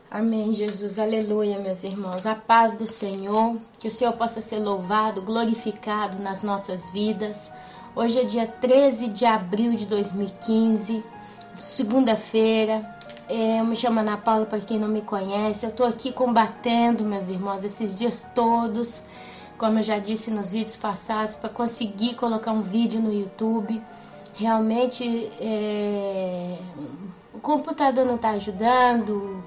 Amém, Jesus. Aleluia, meus irmãos. A paz do Senhor, que o Senhor possa ser louvado, glorificado nas nossas vidas. Hoje é dia 13 de abril de 2015, segunda-feira. Eu me chamo Ana Paula, para quem não me conhece. Eu estou aqui combatendo, meus irmãos, esses dias todos, como eu já disse nos vídeos passados, para conseguir colocar um vídeo no YouTube. Realmente, o computador não está ajudando.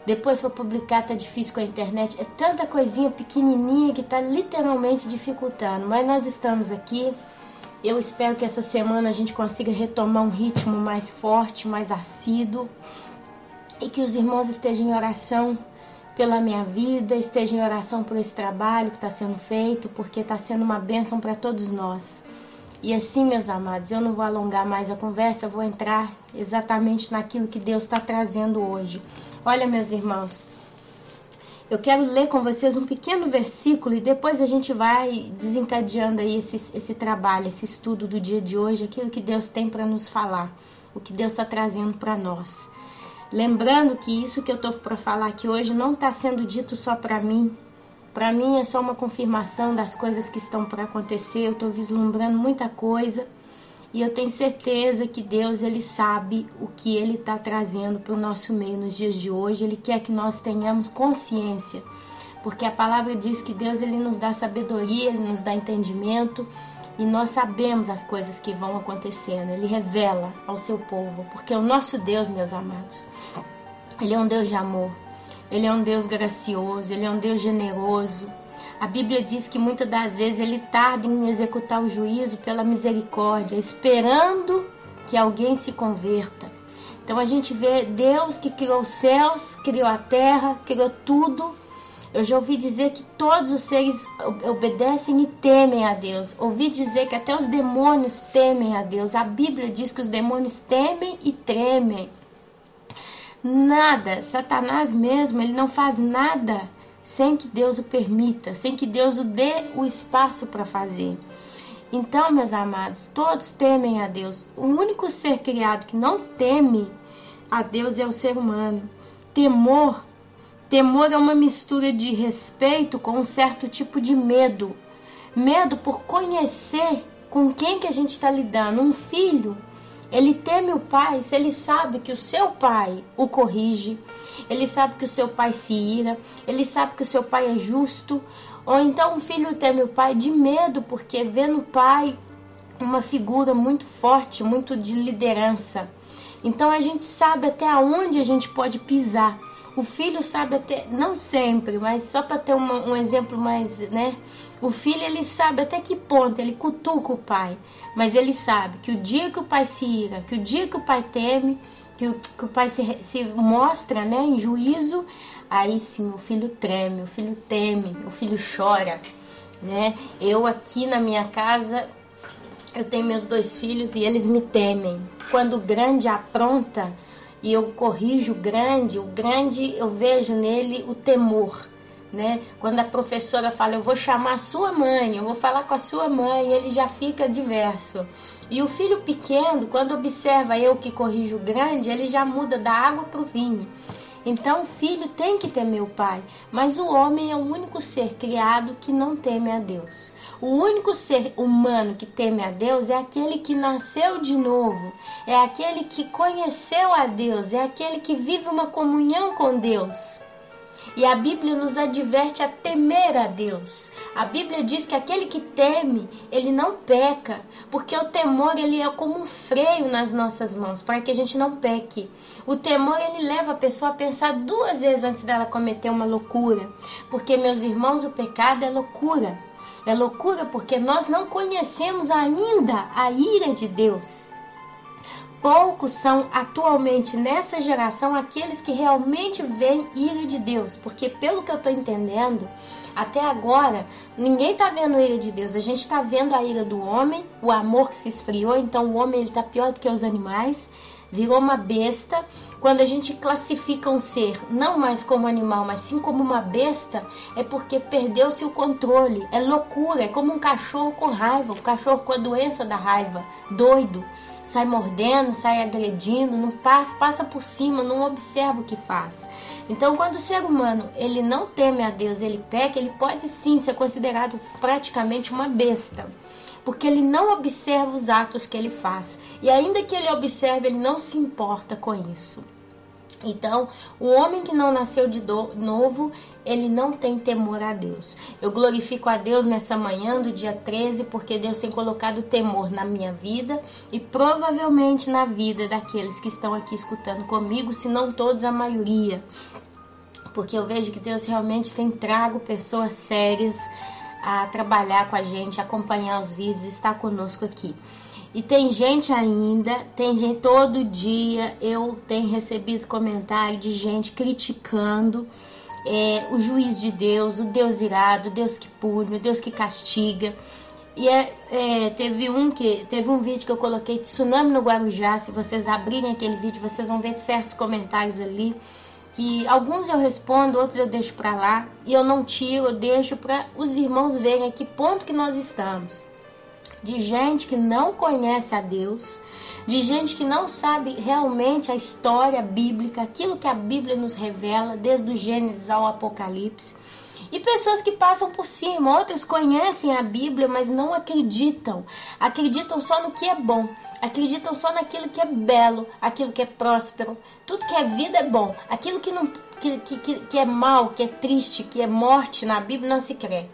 Depois para publicar tá difícil com a internet. É tanta coisinha pequenininha que tá literalmente dificultando. Mas nós estamos aqui. Eu espero que essa semana a gente consiga retomar um ritmo mais forte, mais assíduo. E que os irmãos estejam em oração pela minha vida, estejam em oração por esse trabalho que está sendo feito, porque está sendo uma bênção para todos nós. E assim, meus amados, eu não vou alongar mais a conversa, eu vou entrar exatamente naquilo que Deus está trazendo hoje. Olha, meus irmãos, eu quero ler com vocês um pequeno versículo e depois a gente vai desencadeando aí esse trabalho, esse estudo do dia de hoje, aquilo que Deus tem para nos falar, o que Deus está trazendo para nós. Lembrando que isso que eu estou para falar aqui hoje não está sendo dito só para mim. Para mim é só uma confirmação das coisas que estão para acontecer. Eu estou vislumbrando muita coisa e eu tenho certeza que Deus, Ele sabe o que Ele está trazendo para o nosso meio nos dias de hoje. Ele quer que nós tenhamos consciência, porque a palavra diz que Deus, Ele nos dá sabedoria, Ele nos dá entendimento e nós sabemos as coisas que vão acontecendo. Ele revela ao seu povo, porque o nosso Deus, meus amados, Ele é um Deus de amor. Ele é um Deus gracioso, Ele é um Deus generoso. A Bíblia diz que muitas das vezes Ele tarda em executar o juízo pela misericórdia, esperando que alguém se converta. Então a gente vê Deus que criou os céus, criou a terra, criou tudo. Eu já ouvi dizer que todos os seres obedecem e temem a Deus. Ouvi dizer que até os demônios temem a Deus. A Bíblia diz que os demônios temem e tremem. Nada, Satanás mesmo, ele não faz nada sem que Deus o permita, sem que Deus o dê o espaço para fazer. Então, meus amados, todos temem a Deus. O único ser criado que não teme a Deus é o ser humano. Temor é uma mistura de respeito com um certo tipo de medo. Medo por conhecer com quem que a gente está lidando. Um filho, ele teme o pai se ele sabe que o seu pai o corrige, ele sabe que o seu pai se ira, ele sabe que o seu pai é justo. Ou então um filho teme o pai de medo porque vê no pai uma figura muito forte, muito de liderança. Então a gente sabe até onde a gente pode pisar. O filho sabe até, não sempre, mas só para ter um exemplo mais, né? O filho, ele sabe até que ponto, ele cutuca o pai, mas ele sabe que o dia que o pai se ira, que o dia que o pai teme, que o pai se mostra, né, em juízo, aí sim o filho treme, o filho teme, o filho chora, né? Eu aqui na minha casa, eu tenho meus 2 filhos e eles me temem. Quando o grande apronta e eu corrijo o grande eu vejo nele o temor, né? Quando a professora fala, eu vou chamar a sua mãe, eu vou falar com a sua mãe, ele já fica diverso. E o filho pequeno, quando observa eu que corrijo o grande, ele já muda da água para o vinho. Então o filho tem que temer o pai, mas o homem é o único ser criado que não teme a Deus. O único ser humano que teme a Deus é aquele que nasceu de novo, é aquele que conheceu a Deus, é aquele que vive uma comunhão com Deus. E a Bíblia nos adverte a temer a Deus. A Bíblia diz que aquele que teme, ele não peca, porque o temor, ele é como um freio nas nossas mãos, para que a gente não peque. O temor, ele leva a pessoa a pensar 2 vezes antes dela cometer uma loucura, porque, meus irmãos, o pecado é loucura. É loucura porque nós não conhecemos ainda a ira de Deus. Poucos são atualmente nessa geração aqueles que realmente veem ira de Deus, porque pelo que eu estou entendendo, até agora ninguém está vendo a ira de Deus. A gente está vendo a ira do homem, o amor que se esfriou, então o homem está pior do que os animais, virou uma besta. Quando a gente classifica um ser não mais como animal, mas sim como uma besta, é porque perdeu-se o controle, é loucura, é como um cachorro com raiva, um cachorro com a doença da raiva, doido. sai mordendo, sai agredindo, não passa por cima, não observa o que faz. Então, quando o ser humano ele não teme a Deus, ele peca, ele pode sim ser considerado praticamente uma besta, porque ele não observa os atos que ele faz. E ainda que ele observe, ele não se importa com isso. Então, o homem que não nasceu de novo, ele não tem temor a Deus. Eu glorifico a Deus nessa manhã do dia 13, porque Deus tem colocado temor na minha vida e provavelmente na vida daqueles que estão aqui escutando comigo, se não todos, a maioria. Porque eu vejo que Deus realmente tem trago pessoas sérias a trabalhar com a gente, acompanhar os vídeos, estar conosco aqui. E tem gente todo dia eu tenho recebido comentário de gente criticando o juiz de Deus, o Deus irado, o Deus que pune, o Deus que castiga. E teve um vídeo que eu coloquei de tsunami no Guarujá. Se vocês abrirem aquele vídeo, vocês vão ver certos comentários ali, que alguns eu respondo, outros eu deixo para lá, e eu não tiro, eu deixo para os irmãos verem a que ponto que nós estamos. De gente que não conhece a Deus, de gente que não sabe realmente a história bíblica, aquilo que a Bíblia nos revela, desde o Gênesis ao Apocalipse. E pessoas que passam por cima, outras conhecem a Bíblia, mas não acreditam. Acreditam só no que é bom, acreditam só naquilo que é belo, aquilo que é próspero. Tudo que é vida é bom. Aquilo que é mal, que é triste, que é morte na Bíblia, não se crê.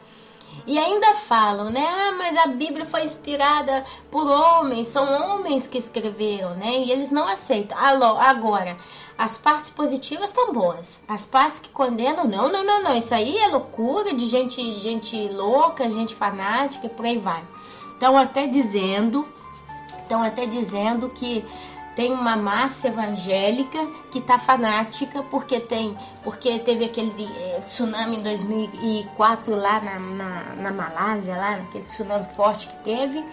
E ainda falam, né? Mas a Bíblia foi inspirada por homens, são homens que escreveram, né? E eles não aceitam. Agora, as partes positivas estão boas. As partes que condenam, não. Isso aí é loucura de gente louca, gente fanática e por aí vai. Estão até dizendo que tem uma massa evangélica que está fanática porque teve aquele tsunami em 2004 lá na Malásia, lá naquele tsunami forte que teve.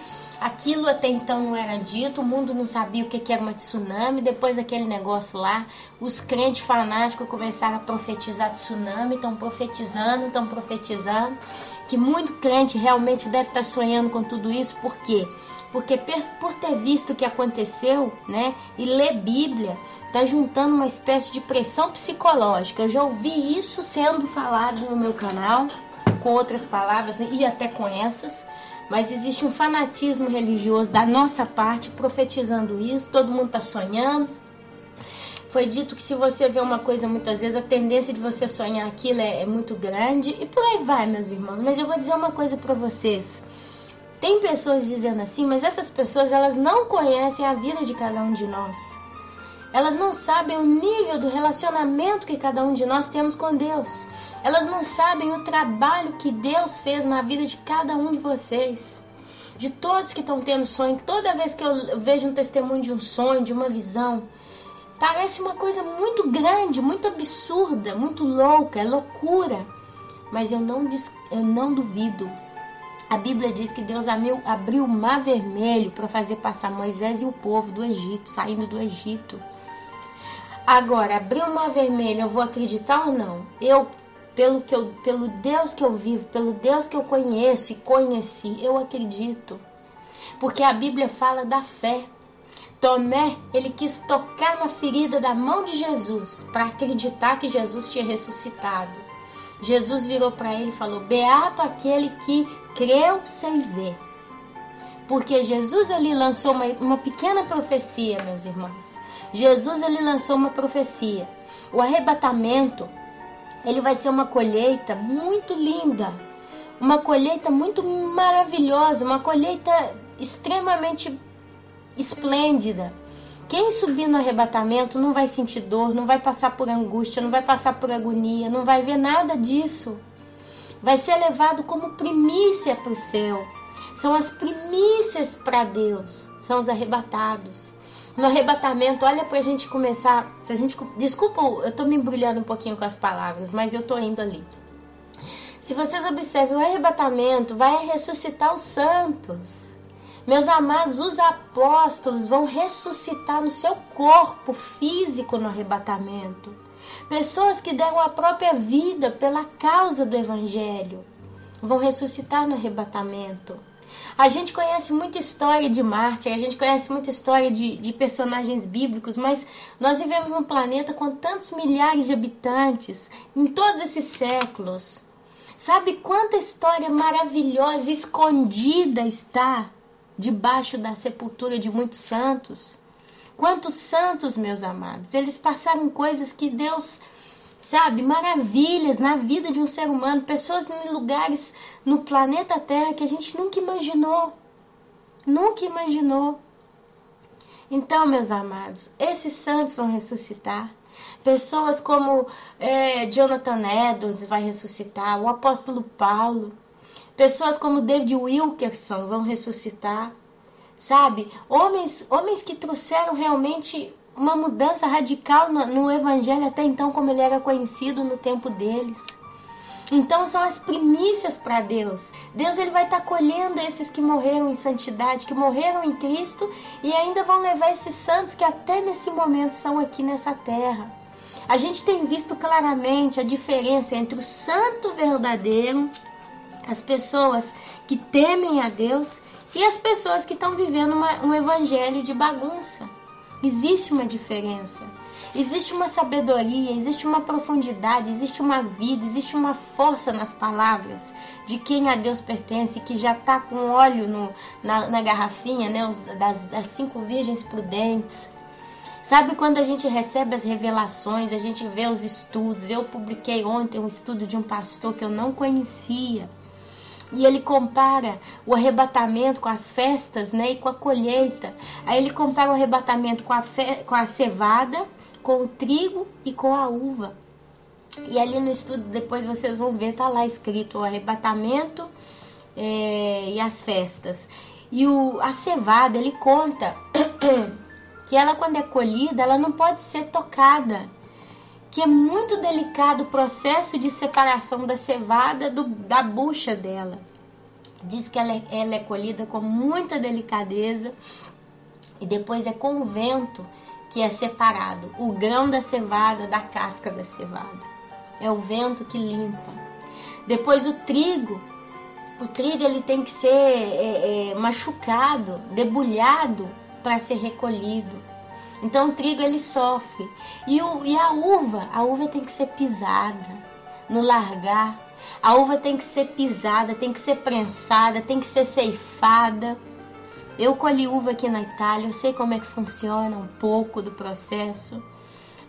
Aquilo até então não era dito, o mundo não sabia o que era uma tsunami. Depois daquele negócio lá, os crentes fanáticos começaram a profetizar tsunami, estão profetizando, que muito crente realmente deve estar sonhando com tudo isso. Por quê? Porque por ter visto o que aconteceu, né, e ler Bíblia, está juntando uma espécie de pressão psicológica. Eu já ouvi isso sendo falado no meu canal, com outras palavras e até com essas, mas existe um fanatismo religioso da nossa parte profetizando isso, todo mundo está sonhando. Foi dito que se você vê uma coisa muitas vezes, a tendência de você sonhar aquilo é muito grande, e por aí vai, meus irmãos. Mas eu vou dizer uma coisa para vocês. Tem pessoas dizendo assim, mas essas pessoas elas não conhecem a vida de cada um de nós. Elas não sabem o nível do relacionamento que cada um de nós temos com Deus. Elas não sabem o trabalho que Deus fez na vida de cada um de vocês. De todos que estão tendo sonho. Toda vez que eu vejo um testemunho de um sonho, de uma visão, parece uma coisa muito grande, muito absurda, muito louca, é loucura. Mas eu não duvido. A Bíblia diz que Deus abriu o Mar Vermelho para fazer passar Moisés e o povo do Egito, saindo do Egito. Agora, abrir o Mar Vermelho, eu vou acreditar ou não? Pelo Deus que eu vivo, pelo Deus que eu conheço e conheci, eu acredito. Porque a Bíblia fala da fé. Tomé, ele quis tocar na ferida da mão de Jesus para acreditar que Jesus tinha ressuscitado. Jesus virou para ele e falou: beato aquele que creu sem ver. Porque Jesus ali lançou uma pequena profecia, meus irmãos. Jesus ele lançou uma profecia. O arrebatamento, ele vai ser uma colheita muito linda, uma colheita muito maravilhosa, uma colheita extremamente esplêndida. Quem subir no arrebatamento não vai sentir dor, não vai passar por angústia, não vai passar por agonia, não vai ver nada disso. Vai ser levado como primícia para o céu. São as primícias para Deus, são os arrebatados. No arrebatamento, olha, para a gente começar, desculpa, eu estou me embrulhando um pouquinho com as palavras, mas eu estou indo ali. Se vocês observam, o arrebatamento vai ressuscitar os santos. Meus amados, os apóstolos vão ressuscitar no seu corpo físico no arrebatamento. Pessoas que deram a própria vida pela causa do Evangelho vão ressuscitar no arrebatamento. A gente conhece muita história de mártir, a gente conhece muita história de personagens bíblicos, mas nós vivemos num planeta com tantos milhares de habitantes, em todos esses séculos. Sabe quanta história maravilhosa, escondida está debaixo da sepultura de muitos santos? Quantos santos, meus amados, eles passaram coisas que Deus, sabe, maravilhas na vida de um ser humano, pessoas em lugares no planeta Terra que a gente nunca imaginou. Nunca imaginou. Então, meus amados, esses santos vão ressuscitar. Pessoas como Jonathan Edwards vai ressuscitar, o apóstolo Paulo. Pessoas como David Wilkerson vão ressuscitar. Sabe? Homens que trouxeram realmente uma mudança radical no evangelho até então, como ele era conhecido no tempo deles. Então são as primícias para Deus. Deus ele vai estar colhendo esses que morreram em santidade, que morreram em Cristo, e ainda vão levar esses santos que até nesse momento são aqui nessa terra. A gente tem visto claramente a diferença entre o santo verdadeiro, as pessoas que temem a Deus, e as pessoas que estão vivendo um evangelho de bagunça. Existe uma diferença. Existe uma sabedoria, existe uma profundidade, existe uma vida, existe uma força nas palavras de quem a Deus pertence, que já está com óleo na garrafinha, né, das 5 virgens prudentes. Sabe quando a gente recebe as revelações, a gente vê os estudos. Eu publiquei ontem um estudo de um pastor que eu não conhecia. E ele compara o arrebatamento com as festas, né, e com a colheita. Aí ele compara o arrebatamento com a cevada, com o trigo e com a uva. E ali no estudo, depois vocês vão ver, tá lá escrito o arrebatamento e as festas. E a cevada, ele conta que ela, quando é colhida, ela não pode ser tocada. Que é muito delicado o processo de separação da cevada da bucha dela. Diz que ela é colhida com muita delicadeza e depois é com o vento que é separado o grão da cevada da casca da cevada. É o vento que limpa. Depois o trigo ele tem que ser machucado, debulhado para ser recolhido. Então o trigo ele sofre. E a uva tem que ser pisada no largar. A uva tem que ser pisada, tem que ser prensada, tem que ser ceifada. Eu colhi uva aqui na Itália, eu sei como é que funciona um pouco do processo.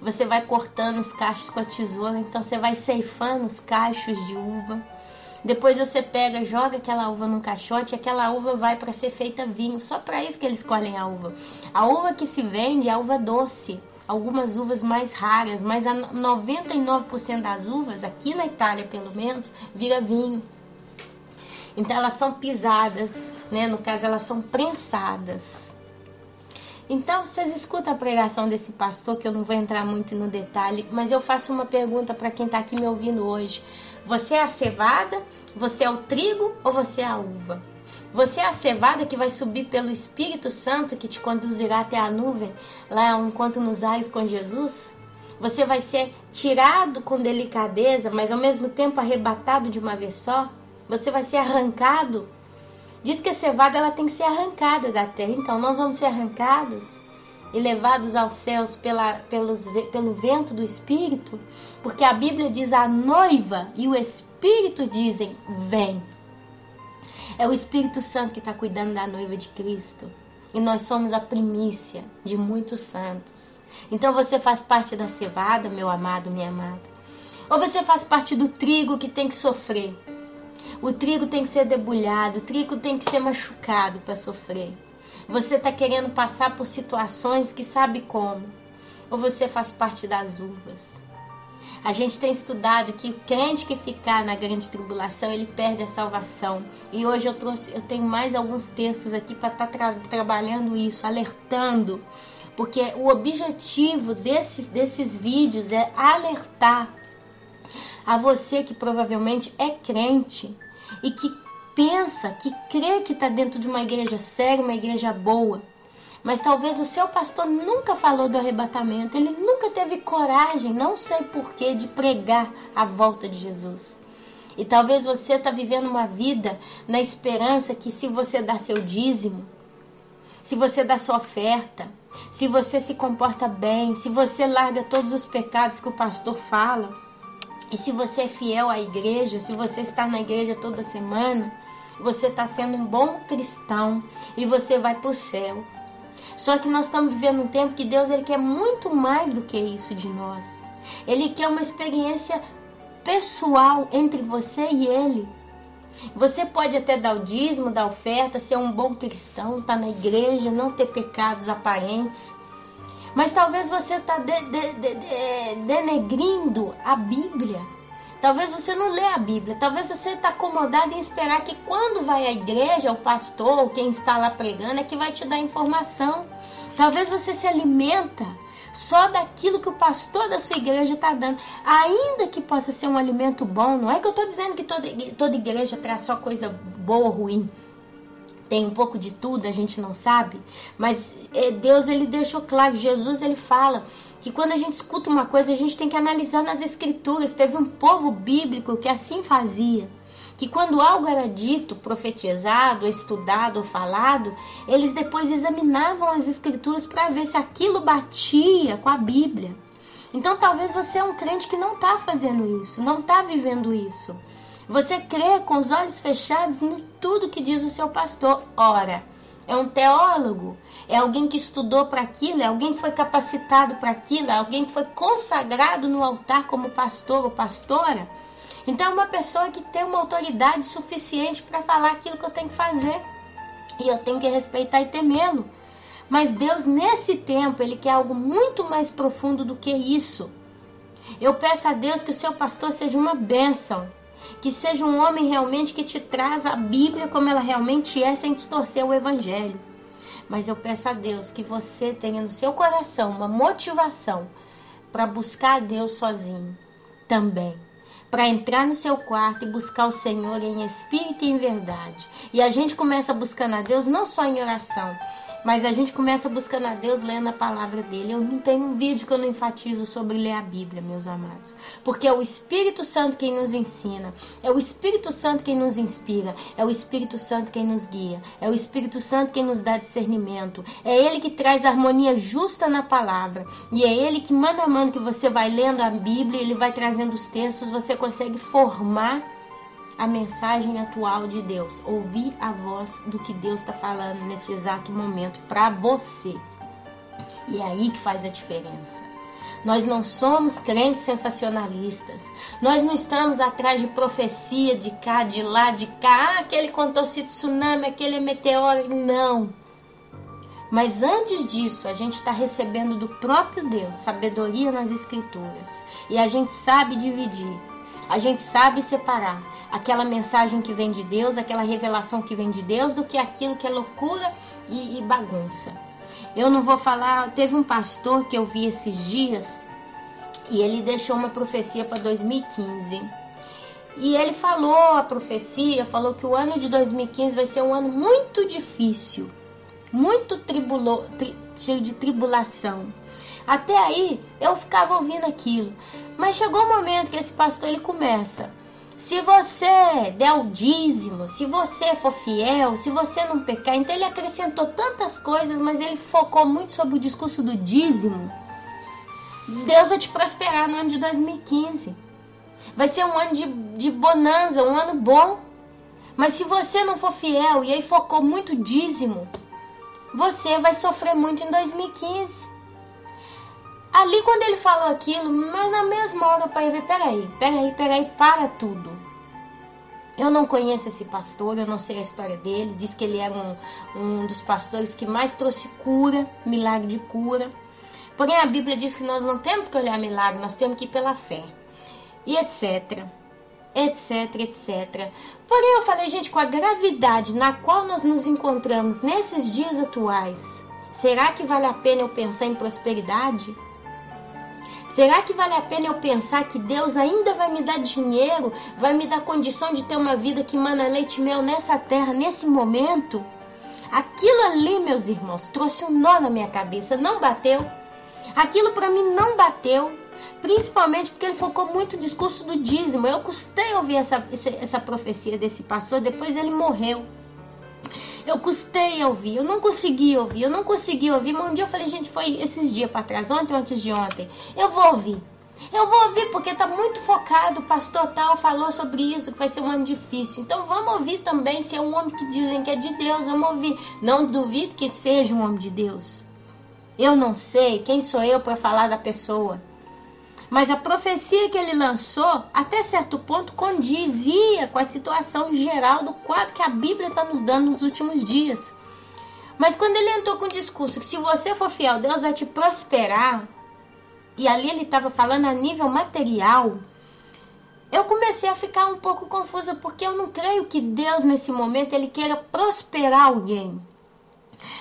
Você vai cortando os cachos com a tesoura, então você vai ceifando os cachos de uva. Depois você pega, joga aquela uva num caixote, e aquela uva vai para ser feita vinho. Só para isso que eles colhem a uva. A uva que se vende é a uva doce. Algumas uvas mais raras, mas 99% das uvas, aqui na Itália pelo menos, vira vinho. Então elas são pisadas, né? No caso elas são prensadas. Então vocês escutam a pregação desse pastor, que eu não vou entrar muito no detalhe, mas eu faço uma pergunta para quem está aqui me ouvindo hoje. Você é a cevada, você é o trigo ou você é a uva? Você é a cevada que vai subir pelo Espírito Santo, que te conduzirá até a nuvem, lá enquanto nos ares com Jesus? Você vai ser tirado com delicadeza, mas ao mesmo tempo arrebatado de uma vez só? Você vai ser arrancado? Diz que a cevada ela tem que ser arrancada da terra. Então nós vamos ser arrancados e levados aos céus pelo vento do Espírito, porque a Bíblia diz a noiva e o Espírito dizem vem. É o Espírito Santo que está cuidando da noiva de Cristo. E nós somos a primícia de muitos santos. Então você faz parte da cevada, meu amado, minha amada. Ou você faz parte do trigo que tem que sofrer. O trigo tem que ser debulhado, o trigo tem que ser machucado para sofrer. Você está querendo passar por situações que sabe como. Ou você faz parte das uvas. A gente tem estudado que o crente que ficar na grande tribulação, ele perde a salvação. E hoje eu tenho mais alguns textos aqui para estar trabalhando isso, alertando. Porque o objetivo desses vídeos é alertar a você que provavelmente é crente e que pensa, que crê que está dentro de uma igreja séria, uma igreja boa. Mas talvez o seu pastor nunca falou do arrebatamento, ele nunca teve coragem, não sei porquê, de pregar a volta de Jesus. E talvez você está vivendo uma vida na esperança que se você dá seu dízimo, se você dá sua oferta, se você se comporta bem, se você larga todos os pecados que o pastor fala, e se você é fiel à igreja, se você está na igreja toda semana, você está sendo um bom cristão e você vai para o céu. Só que nós estamos vivendo um tempo que Deus ele quer muito mais do que isso de nós. Ele quer uma experiência pessoal entre você e Ele. Você pode até dar o dízimo, dar a oferta, ser um bom cristão, estar na igreja, não ter pecados aparentes. Mas talvez você está denegrindo a Bíblia. Talvez você não lê a Bíblia. Talvez você está acomodado em esperar que quando vai à igreja, o pastor ou quem está lá pregando é que vai te dar informação. Talvez você se alimenta só daquilo que o pastor da sua igreja está dando. Ainda que possa ser um alimento bom, não é que eu estou dizendo que toda igreja traz só coisa boa ou ruim. Tem um pouco de tudo, a gente não sabe. Mas Deus, ele deixou claro, Jesus, ele fala que quando a gente escuta uma coisa, a gente tem que analisar nas escrituras. Teve um povo bíblico que assim fazia. Que quando algo era dito, profetizado, estudado ou falado, eles depois examinavam as escrituras para ver se aquilo batia com a Bíblia. Então talvez você é um crente que não está fazendo isso, não está vivendo isso. Você crê com os olhos fechados em tudo que diz o seu pastor. Ora, é um teólogo, é alguém que estudou para aquilo, é alguém que foi capacitado para aquilo, é alguém que foi consagrado no altar como pastor ou pastora. Então é uma pessoa que tem uma autoridade suficiente para falar aquilo que eu tenho que fazer. E eu tenho que respeitar e temê-lo. Mas Deus, nesse tempo, Ele quer algo muito mais profundo do que isso. Eu peço a Deus que o seu pastor seja uma bênção. Que seja um homem realmente que te traz a Bíblia como ela realmente é, sem distorcer o Evangelho. Mas eu peço a Deus que você tenha no seu coração uma motivação para buscar a Deus sozinho também. Para entrar no seu quarto e buscar o Senhor em espírito e em verdade. E a gente começa buscando a Deus não só em oração, mas a gente começa buscando a Deus lendo a palavra dele. Eu não tenho um vídeo que eu não enfatizo sobre ler a Bíblia, meus amados. Porque é o Espírito Santo quem nos ensina. É o Espírito Santo quem nos inspira. É o Espírito Santo quem nos guia. É o Espírito Santo quem nos dá discernimento. É Ele que traz harmonia justa na palavra. E é Ele que, mano a mano, que você vai lendo a Bíblia, Ele vai trazendo os textos, você consegue formar a mensagem atual de Deus, ouvir a voz do que Deus está falando nesse exato momento para você. E é aí que faz a diferença. Nós não somos crentes sensacionalistas. Nós não estamos atrás de profecia de cá, de lá, de cá. Ah, aquele contou-se tsunami, aquele é meteoro. Não. Mas antes disso, a gente está recebendo do próprio Deus sabedoria nas Escrituras. E a gente sabe dividir. A gente sabe separar aquela mensagem que vem de Deus, aquela revelação que vem de Deus, do que aquilo que é loucura e bagunça. Eu não vou falar, teve um pastor que eu vi esses dias e ele deixou uma profecia para 2015. E ele falou a profecia, falou que o ano de 2015 vai ser um ano muito difícil, muito cheio de tribulação. Até aí eu ficava ouvindo aquilo. Mas chegou um momento que esse pastor ele começa. Se você der o dízimo, se você for fiel, se você não pecar. Então ele acrescentou tantas coisas, mas ele focou muito sobre o discurso do dízimo. Deus vai te prosperar no ano de 2015. Vai ser um ano de bonança, um ano bom. Mas se você não for fiel, e aí focou muito dízimo, você vai sofrer muito em 2015. Ali quando ele falou aquilo, mas na mesma hora o pai veio, peraí, para tudo. Eu não conheço esse pastor, eu não sei a história dele. Diz que ele era um dos pastores que mais trouxe cura, milagre de cura. Porém a Bíblia diz que nós não temos que olhar milagre, nós temos que ir pela fé. E etc. Porém eu falei, gente, com a gravidade na qual nós nos encontramos nesses dias atuais, será que vale a pena eu pensar em prosperidade? Será que vale a pena eu pensar que Deus ainda vai me dar dinheiro, vai me dar condição de ter uma vida que mana leite e mel nessa terra, nesse momento? Aquilo ali, meus irmãos, trouxe um nó na minha cabeça, não bateu. Aquilo para mim não bateu. Principalmente porque ele focou muito no discurso do dízimo. Eu custei ouvir essa profecia desse pastor, depois ele morreu. Eu custei ouvir, eu não consegui ouvir, mas um dia eu falei, gente, foi esses dias para trás, ontem ou antes de ontem, eu vou ouvir porque tá muito focado, o pastor tal falou sobre isso, que vai ser um ano difícil, então vamos ouvir também, se é um homem que dizem que é de Deus, vamos ouvir, não duvido que seja um homem de Deus, eu não sei, quem sou eu para falar da pessoa, mas a profecia que ele lançou, até certo ponto, condizia com a situação geral do quadro que a Bíblia está nos dando nos últimos dias. Mas quando ele entrou com o discurso que se você for fiel, Deus vai te prosperar, e ali ele estava falando a nível material, eu comecei a ficar um pouco confusa, porque eu não creio que Deus, nesse momento, ele queira prosperar alguém.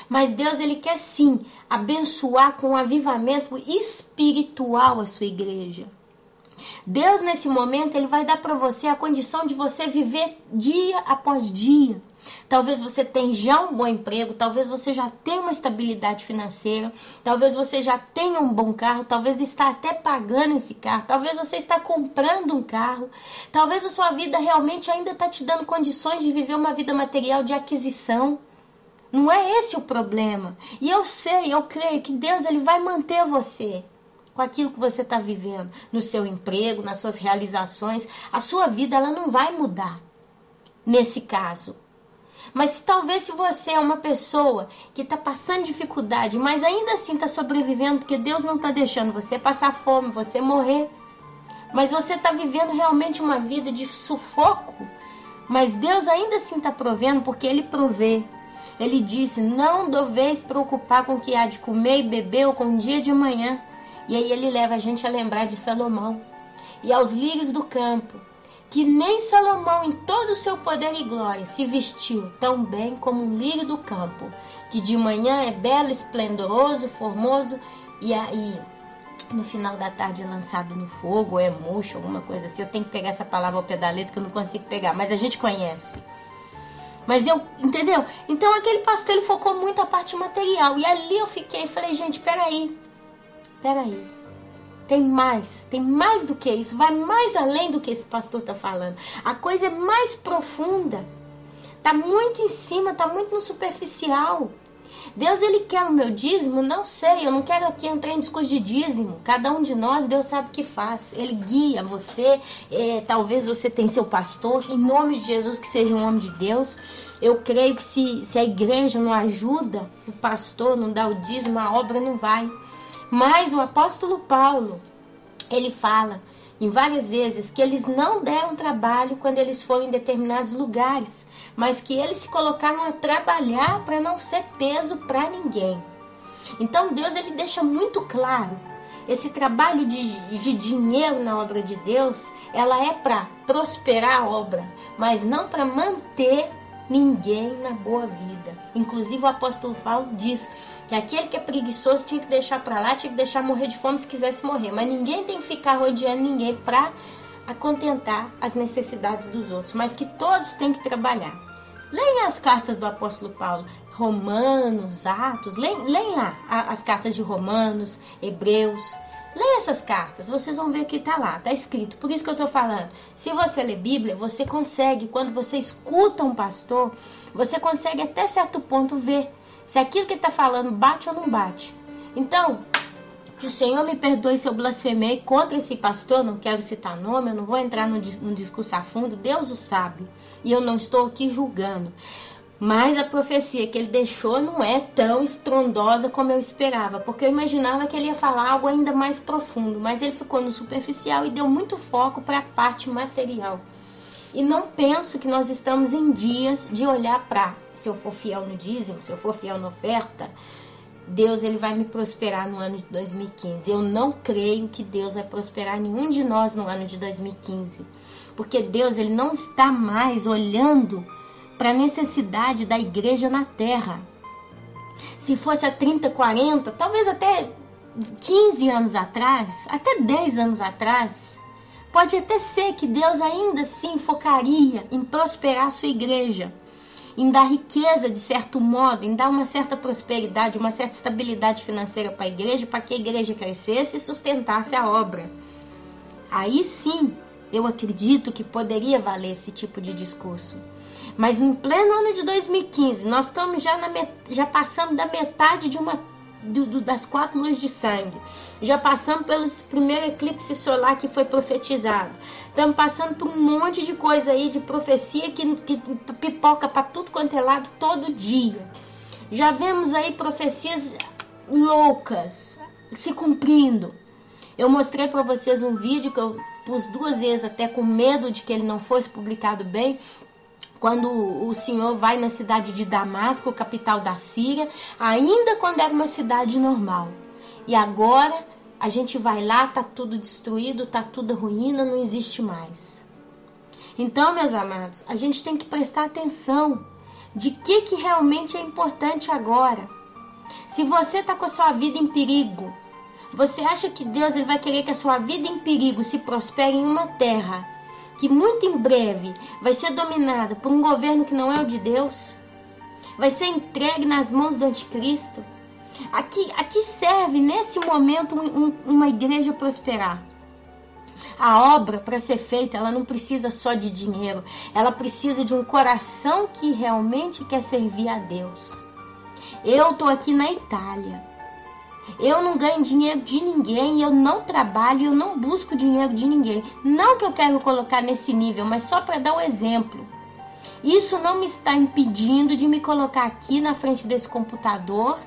Mas Deus, ele quer sim abençoar com um avivamento espiritual a sua igreja. Deus, nesse momento, ele vai dar para você a condição de você viver dia após dia. Talvez você tenha já um bom emprego, talvez você já tenha uma estabilidade financeira, talvez você já tenha um bom carro, talvez está até pagando esse carro, talvez você está comprando um carro, talvez a sua vida realmente ainda está te dando condições de viver uma vida material de aquisição. Não é esse o problema. E eu sei, eu creio que Deus, ele vai manter você com aquilo que você está vivendo, no seu emprego, nas suas realizações. A sua vida, ela não vai mudar nesse caso. Mas talvez se você é uma pessoa que está passando dificuldade, mas ainda assim está sobrevivendo, porque Deus não está deixando você passar fome, você morrer. Mas você está vivendo realmente uma vida de sufoco. Mas Deus ainda assim está provendo, porque Ele provê. Ele disse, não deveis preocupar com o que há de comer e beber ou com o dia de amanhã. E aí ele leva a gente a lembrar de Salomão. E aos lírios do campo, que nem Salomão em todo o seu poder e glória se vestiu tão bem como um lírio do campo, que de manhã é belo, esplendoroso, formoso, e aí no final da tarde é lançado no fogo, ou é murcho, alguma coisa assim. Eu tenho que pegar essa palavra ao pé da letra que eu não consigo pegar, mas a gente conhece. Mas entendeu? Então aquele pastor, ele focou muito a parte material. E ali eu fiquei, falei, gente, peraí. Tem mais do que isso, vai mais além do que esse pastor está falando. A coisa é mais profunda. Tá muito em cima, tá muito no superficial. Deus, ele quer o meu dízimo? Não sei, eu não quero aqui entrar em discurso de dízimo. Cada um de nós, Deus sabe o que faz. Ele guia você, talvez você tenha seu pastor, em nome de Jesus, que seja um homem de Deus. Eu creio que se a igreja não ajuda o pastor, não dá o dízimo, a obra não vai. Mas o apóstolo Paulo, ele fala em várias vezes que eles não deram trabalho quando eles foram em determinados lugares, mas que eles se colocaram a trabalhar para não ser peso para ninguém. Então Deus, ele deixa muito claro, esse trabalho de dinheiro na obra de Deus, ela é para prosperar a obra, mas não para manter ninguém na boa vida. Inclusive o apóstolo Paulo diz que aquele que é preguiçoso tinha que deixar para lá, tinha que deixar morrer de fome se quisesse morrer, mas ninguém tem que ficar rodeando ninguém para acontentar as necessidades dos outros, mas que todos têm que trabalhar. Leia as cartas do apóstolo Paulo, Romanos, Atos, leia lá as cartas de Romanos, Hebreus. Leia essas cartas, vocês vão ver que está lá, está escrito. Por isso que eu estou falando, se você lê Bíblia, você consegue, quando você escuta um pastor, você consegue até certo ponto ver se aquilo que ele está falando bate ou não bate. Então, que o Senhor me perdoe se eu blasfemei contra esse pastor, não quero citar nome, eu não vou entrar num discurso a fundo, Deus o sabe, e eu não estou aqui julgando. Mas a profecia que ele deixou não é tão estrondosa como eu esperava, porque eu imaginava que ele ia falar algo ainda mais profundo, mas ele ficou no superficial e deu muito foco para a parte material. E não penso que nós estamos em dias de olhar para, se eu for fiel no dízimo, se eu for fiel na oferta, Deus, ele vai me prosperar no ano de 2015. Eu não creio que Deus vai prosperar nenhum de nós no ano de 2015, porque Deus, ele não está mais olhando para a necessidade da igreja na terra. Se fosse há 30, 40, talvez até 15 anos atrás, até 10 anos atrás, pode até ser que Deus ainda assim focaria em prosperar a sua igreja. em dar riqueza de certo modo, em dar uma certa prosperidade, uma certa estabilidade financeira para a igreja, para que a igreja crescesse e sustentasse a obra. Aí sim, eu acredito que poderia valer esse tipo de discurso. Mas no pleno ano de 2015, nós estamos já passando da metade das 4 luas de sangue. Já passamos pelo primeiro eclipse solar que foi profetizado. Estamos passando por um monte de coisa aí, de profecia que pipoca para tudo quanto é lado todo dia. Já vemos aí profecias loucas se cumprindo. Eu mostrei para vocês um vídeo que eu pus 2 vezes, até com medo de que ele não fosse publicado bem, quando o Senhor vai na cidade de Damasco, capital da Síria, ainda quando era uma cidade normal. E agora a gente vai lá, tá tudo destruído, tá tudo ruína, não existe mais. Então, meus amados, a gente tem que prestar atenção de que realmente é importante agora. Se você tá com a sua vida em perigo, você acha que Deus ele vai querer que a sua vida em perigo se prospere em uma terra que muito em breve vai ser dominada por um governo que não é o de Deus? Vai ser entregue nas mãos do anticristo? Aqui serve nesse momento uma igreja prosperar. A obra, para ser feita, ela não precisa só de dinheiro, ela precisa de um coração que realmente quer servir a Deus. Eu estou aqui na Itália. Eu não ganho dinheiro de ninguém, eu não trabalho, eu não busco dinheiro de ninguém. Não que eu quero colocar nesse nível, mas só para dar o exemplo. Isso não me está impedindo de me colocar aqui na frente desse computador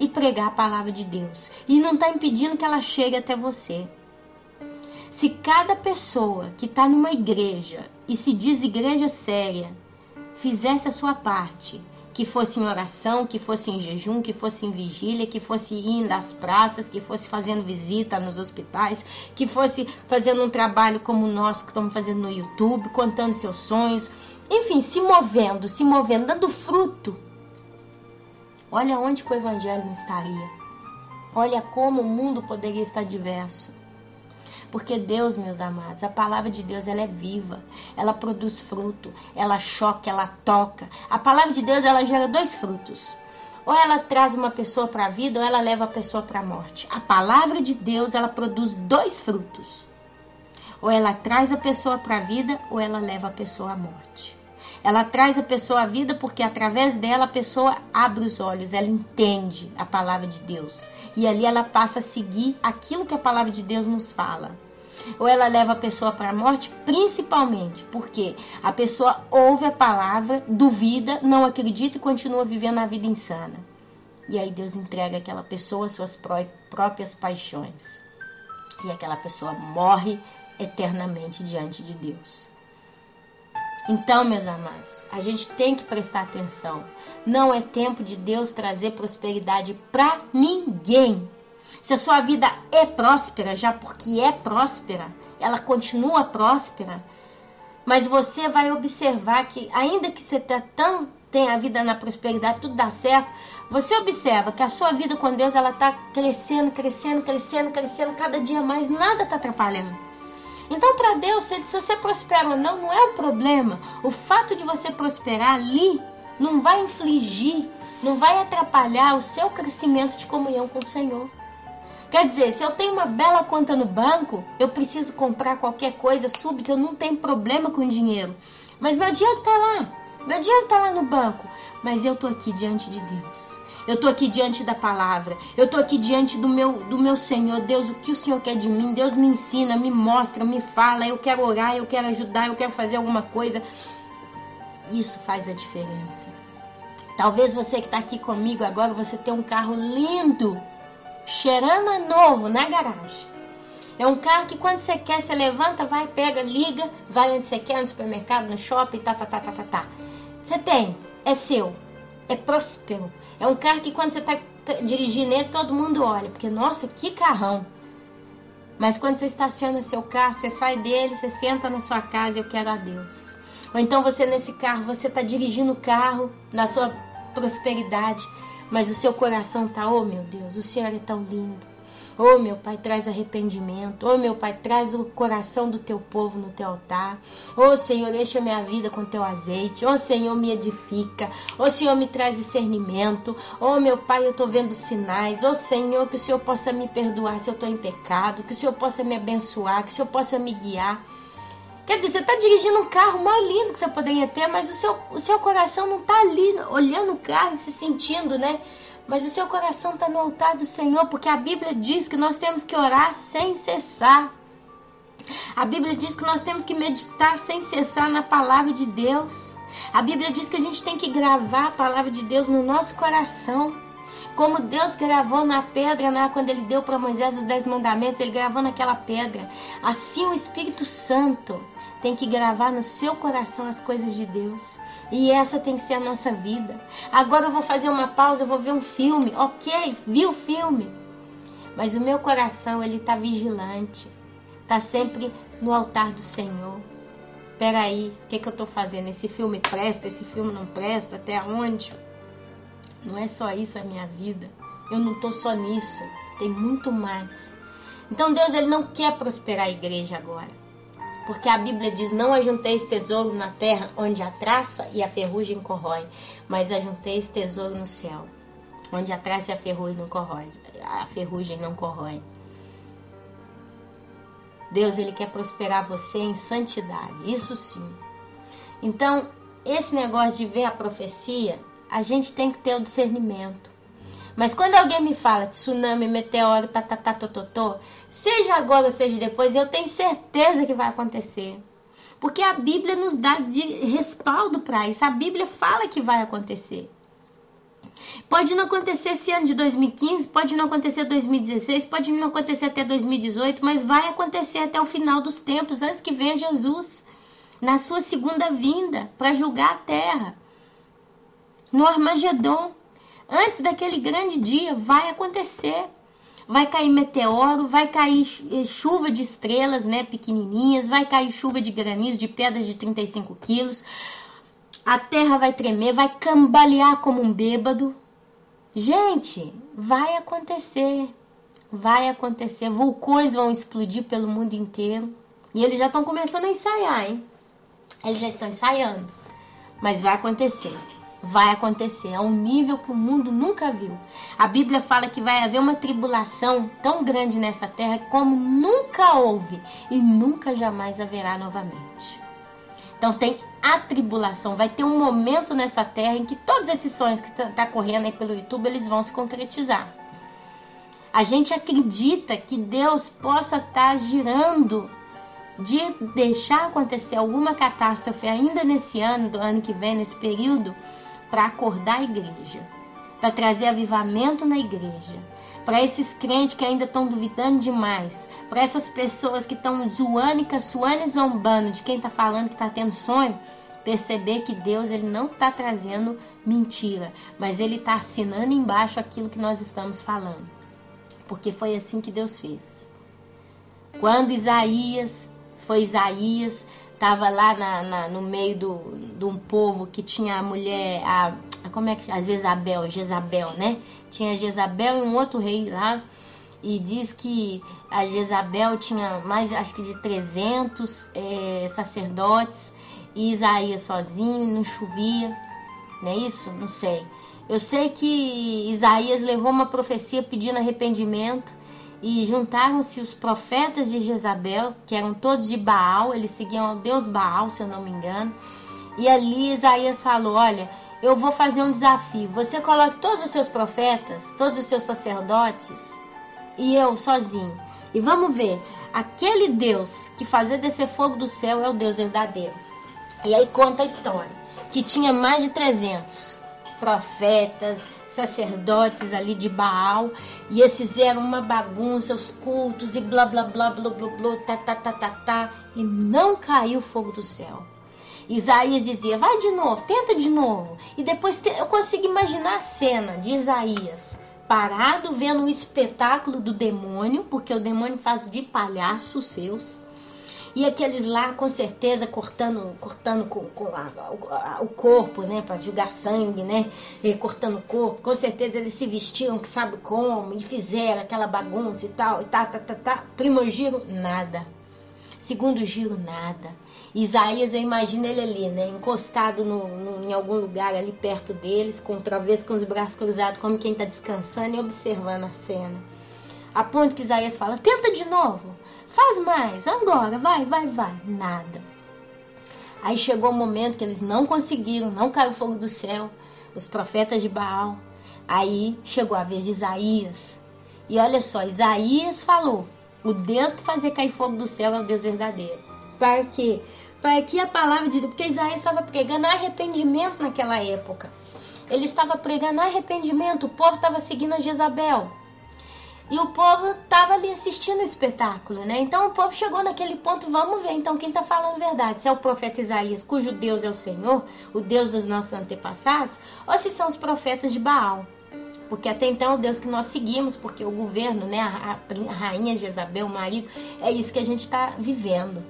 e pregar a palavra de Deus. E não está impedindo que ela chegue até você. Se cada pessoa que está numa igreja e se diz igreja séria fizesse a sua parte, que fosse em oração, que fosse em jejum, que fosse em vigília, que fosse indo nas praças, que fosse fazendo visita nos hospitais, que fosse fazendo um trabalho como o nosso que estamos fazendo no YouTube, contando seus sonhos, enfim, se movendo, dando fruto. Olha onde que o evangelho não estaria. Olha como o mundo poderia estar diverso. Porque Deus, meus amados, a palavra de Deus, ela é viva, ela produz fruto, ela choca, ela toca. A palavra de Deus, ela gera 2 frutos. Ou ela traz uma pessoa para a vida, ou ela leva a pessoa para a morte. A palavra de Deus, ela produz 2 frutos. Ou ela traz a pessoa para a vida, ou ela leva a pessoa à morte. Ela traz a pessoa à vida porque através dela a pessoa abre os olhos, ela entende a palavra de Deus. E ali ela passa a seguir aquilo que a palavra de Deus nos fala. Ou ela leva a pessoa para a morte, principalmente porque a pessoa ouve a palavra, duvida, não acredita e continua vivendo a vida insana. E aí Deus entrega aquela pessoa às suas próprias paixões. E aquela pessoa morre eternamente diante de Deus. Então, meus amados, a gente tem que prestar atenção. Não é tempo de Deus trazer prosperidade para ninguém. Se a sua vida é próspera, já porque é próspera, ela continua próspera, mas você vai observar que, ainda que você tenha a vida na prosperidade, tudo dá certo, você observa que a sua vida com Deus, ela está crescendo, cada dia mais, nada está atrapalhando. Então, para Deus, se você prospera ou não, não é um problema. O fato de você prosperar ali não vai infligir, não vai atrapalhar o seu crescimento de comunhão com o Senhor. Quer dizer, se eu tenho uma bela conta no banco, eu preciso comprar qualquer coisa súbita, eu não tenho problema com dinheiro. Mas meu dinheiro está lá no banco. Mas eu estou aqui diante de Deus. Eu estou aqui diante da palavra. Eu estou aqui diante do meu Senhor. Deus, o que o Senhor quer de mim? Deus me ensina, me mostra, me fala. Eu quero orar, eu quero ajudar, eu quero fazer alguma coisa. Isso faz a diferença. Talvez você que está aqui comigo agora, você tem um carro lindo, cheirando a novo na garagem. É um carro que quando você quer, você levanta, vai, pega, liga, vai onde você quer, no supermercado, no shopping, tá. Você tem, é seu, é próspero. É um carro que quando você está dirigindo ele, todo mundo olha, porque, nossa, que carrão. Mas quando você estaciona seu carro, você sai dele, você senta na sua casa, eu quero a Deus. Ou então você nesse carro, você está dirigindo o carro na sua prosperidade, mas o seu coração está, oh meu Deus, o Senhor é tão lindo. Oh, meu Pai, traz arrependimento. Oh, meu Pai, traz o coração do teu povo no teu altar. Oh, Senhor, enche a minha vida com teu azeite. Oh, Senhor, me edifica. Oh, Senhor, me traz discernimento. Oh, meu Pai, eu estou vendo sinais. Oh, Senhor, que o Senhor possa me perdoar se eu estou em pecado. Que o Senhor possa me abençoar. Que o Senhor possa me guiar. Quer dizer, você está dirigindo um carro mais lindo que você poderia ter, mas o seu coração não está ali olhando o carro e se sentindo, né? Mas o seu coração está no altar do Senhor, porque a Bíblia diz que nós temos que orar sem cessar. A Bíblia diz que nós temos que meditar sem cessar na palavra de Deus. A Bíblia diz que a gente tem que gravar a palavra de Deus no nosso coração. Como Deus gravou na pedra, né, quando Ele deu para Moisés os 10 mandamentos, Ele gravou naquela pedra. Assim o Espírito Santo tem que gravar no seu coração as coisas de Deus. E essa tem que ser a nossa vida. Agora eu vou fazer uma pausa, eu vou ver um filme. Ok, vi o filme. Mas o meu coração, ele está vigilante. Está sempre no altar do Senhor. Peraí, o que eu estou fazendo? Esse filme presta, esse filme não presta? Até onde? Não é só isso a minha vida. Eu não estou só nisso. Tem muito mais. Então Deus, Ele não quer prosperar a igreja agora. Porque a Bíblia diz, não ajunteis tesouro na terra, onde a traça e a ferrugem corrói, mas ajunteis tesouro no céu, onde a traça e a ferrugem não corrói. Deus, Ele quer prosperar você em santidade, isso sim. Então, esse negócio de ver a profecia, a gente tem que ter o discernimento. Mas quando alguém me fala de tsunami, meteoro, seja agora ou seja depois, eu tenho certeza que vai acontecer. Porque a Bíblia nos dá de respaldo para isso. A Bíblia fala que vai acontecer. Pode não acontecer esse ano de 2015, pode não acontecer 2016, pode não acontecer até 2018, mas vai acontecer até o final dos tempos, antes que venha Jesus, na sua segunda vinda, para julgar a terra. No Armagedon. Antes daquele grande dia, vai acontecer. Vai cair meteoro, vai cair chuva de estrelas, né, pequenininhas, vai cair chuva de granizo, de pedras de 35 quilos. A terra vai tremer, vai cambalear como um bêbado. Gente, vai acontecer. Vai acontecer. Vulcões vão explodir pelo mundo inteiro. E eles já estão começando a ensaiar, hein? Eles já estão ensaiando. Mas vai acontecer. Vai acontecer, é um nível que o mundo nunca viu. A Bíblia fala que vai haver uma tribulação tão grande nessa terra como nunca houve e nunca jamais haverá novamente. Então tem a tribulação, vai ter um momento nessa terra em que todos esses sonhos que tá correndo aí pelo YouTube, eles vão se concretizar. A gente acredita que Deus possa estar girando de deixar acontecer alguma catástrofe ainda nesse ano, do ano que vem, nesse período, para acordar a igreja, para trazer avivamento na igreja, para esses crentes que ainda estão duvidando demais, para essas pessoas que estão zoando e caçoando e zombando de quem está falando que está tendo sonho, perceber que Deus, Ele não está trazendo mentira, mas Ele está assinando embaixo aquilo que nós estamos falando, porque foi assim que Deus fez. Quando Isaías estava lá no meio de um povo que tinha a mulher, a Jezabel, né? Tinha Jezabel e um outro rei lá, e diz que a Jezabel tinha mais, acho que de 300 sacerdotes, e Isaías sozinho, não chovia, não é isso? Não sei. Eu sei que Isaías levou uma profecia pedindo arrependimento, e juntaram-se os profetas de Jezabel, que eram todos de Baal, eles seguiam ao Deus Baal, se eu não me engano. E ali Isaías falou, olha, eu vou fazer um desafio. Você coloque todos os seus profetas, todos os seus sacerdotes, e eu sozinho. E vamos ver, aquele Deus que fazia descer fogo do céu é o Deus verdadeiro. E aí conta a história, que tinha mais de 300 profetas, sacerdotes ali de Baal, e eles fizeram uma bagunça, os cultos, e blá, blá, blá, blá, blá, blá, e não caiu o fogo do céu. Isaías dizia, vai de novo, tenta de novo. E depois eu consigo imaginar a cena de Isaías parado, vendo o espetáculo do demônio, porque o demônio faz de palhaço os seus. E aqueles lá, com certeza, cortando com o corpo, né? Para jogar sangue, né? E cortando o corpo. Com certeza eles se vestiam, que sabe como, e fizeram aquela bagunça e tal. E tá. Primeiro giro, nada. Segundo giro, nada. Isaías, eu imagino ele ali, né? Encostado em algum lugar ali perto deles, com os braços cruzados, como quem tá descansando e observando a cena. A ponto que Isaías fala, tenta de novo, faz mais, agora, vai. Nada. Aí chegou o momento que eles não conseguiram, não caiu fogo do céu, os profetas de Baal. Aí chegou a vez de Isaías. E olha só, Isaías falou, o Deus que fazia cair fogo do céu é o Deus verdadeiro. Para quê? Para que a palavra de Deus, porque Isaías estava pregando arrependimento naquela época. Ele estava pregando arrependimento, o povo estava seguindo a Jezabel. E o povo estava ali assistindo o espetáculo, né? Então o povo chegou naquele ponto, vamos ver então quem está falando verdade. Se é o profeta Isaías, cujo Deus é o Senhor, o Deus dos nossos antepassados, ou se são os profetas de Baal. Porque até então é o Deus que nós seguimos, porque o governo, né, a rainha Jezabel, o marido, é isso que a gente está vivendo.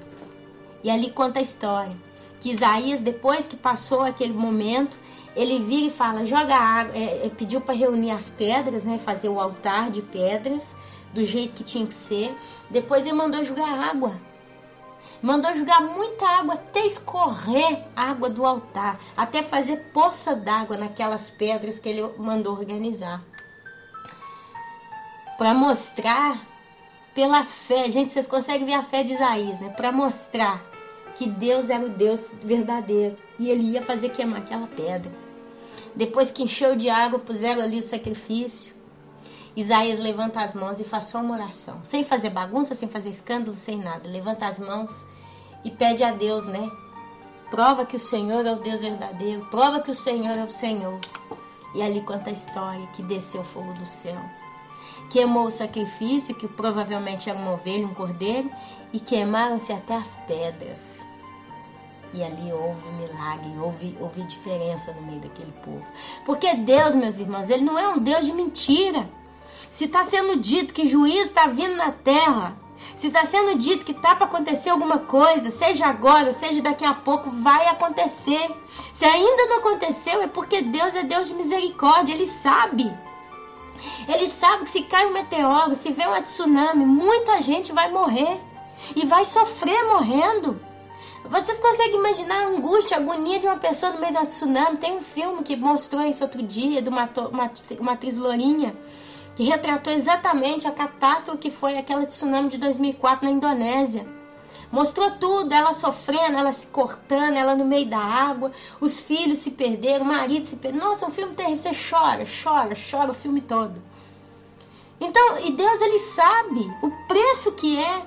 E ali conta a história, que Isaías, depois que passou aquele momento, ele vira e fala, joga água, pediu para reunir as pedras, né, fazer o altar de pedras, do jeito que tinha que ser. Depois ele mandou jogar água. Mandou jogar muita água até escorrer água do altar, até fazer poça d'água naquelas pedras que ele mandou organizar. Para mostrar pela fé, gente, vocês conseguem ver a fé de Isaías, né? Para mostrar que Deus era o Deus verdadeiro e ele ia fazer queimar aquela pedra. Depois que encheu de água, puseram ali o sacrifício. Isaías levanta as mãos e faz só uma oração, sem fazer bagunça, sem fazer escândalo, sem nada. Levanta as mãos e pede a Deus, né? Prova que o Senhor é o Deus verdadeiro, prova que o Senhor é o Senhor. E ali conta a história, que desceu o fogo do céu. Queimou o sacrifício, que provavelmente era uma ovelha, um cordeiro, e queimaram-se até as pedras. E ali houve milagre, houve diferença no meio daquele povo. Porque Deus, meus irmãos, Ele não é um Deus de mentira. Se está sendo dito que juízo está vindo na terra, se está sendo dito que está para acontecer alguma coisa, seja agora, seja daqui a pouco, vai acontecer. Se ainda não aconteceu, é porque Deus é Deus de misericórdia, Ele sabe. Ele sabe que se cai um meteoro, se vê um tsunami, muita gente vai morrer e vai sofrer morrendo. Vocês conseguem imaginar a angústia, a agonia de uma pessoa no meio de um tsunami? Tem um filme que mostrou isso outro dia, de uma atriz lourinha, que retratou exatamente a catástrofe que foi aquela tsunami de 2004 na Indonésia. Mostrou tudo, ela sofrendo, ela se cortando, ela no meio da água, os filhos se perderam, o marido se perdeu. Nossa, um filme terrível, você chora o filme todo. Então, e Deus, Ele sabe o preço que é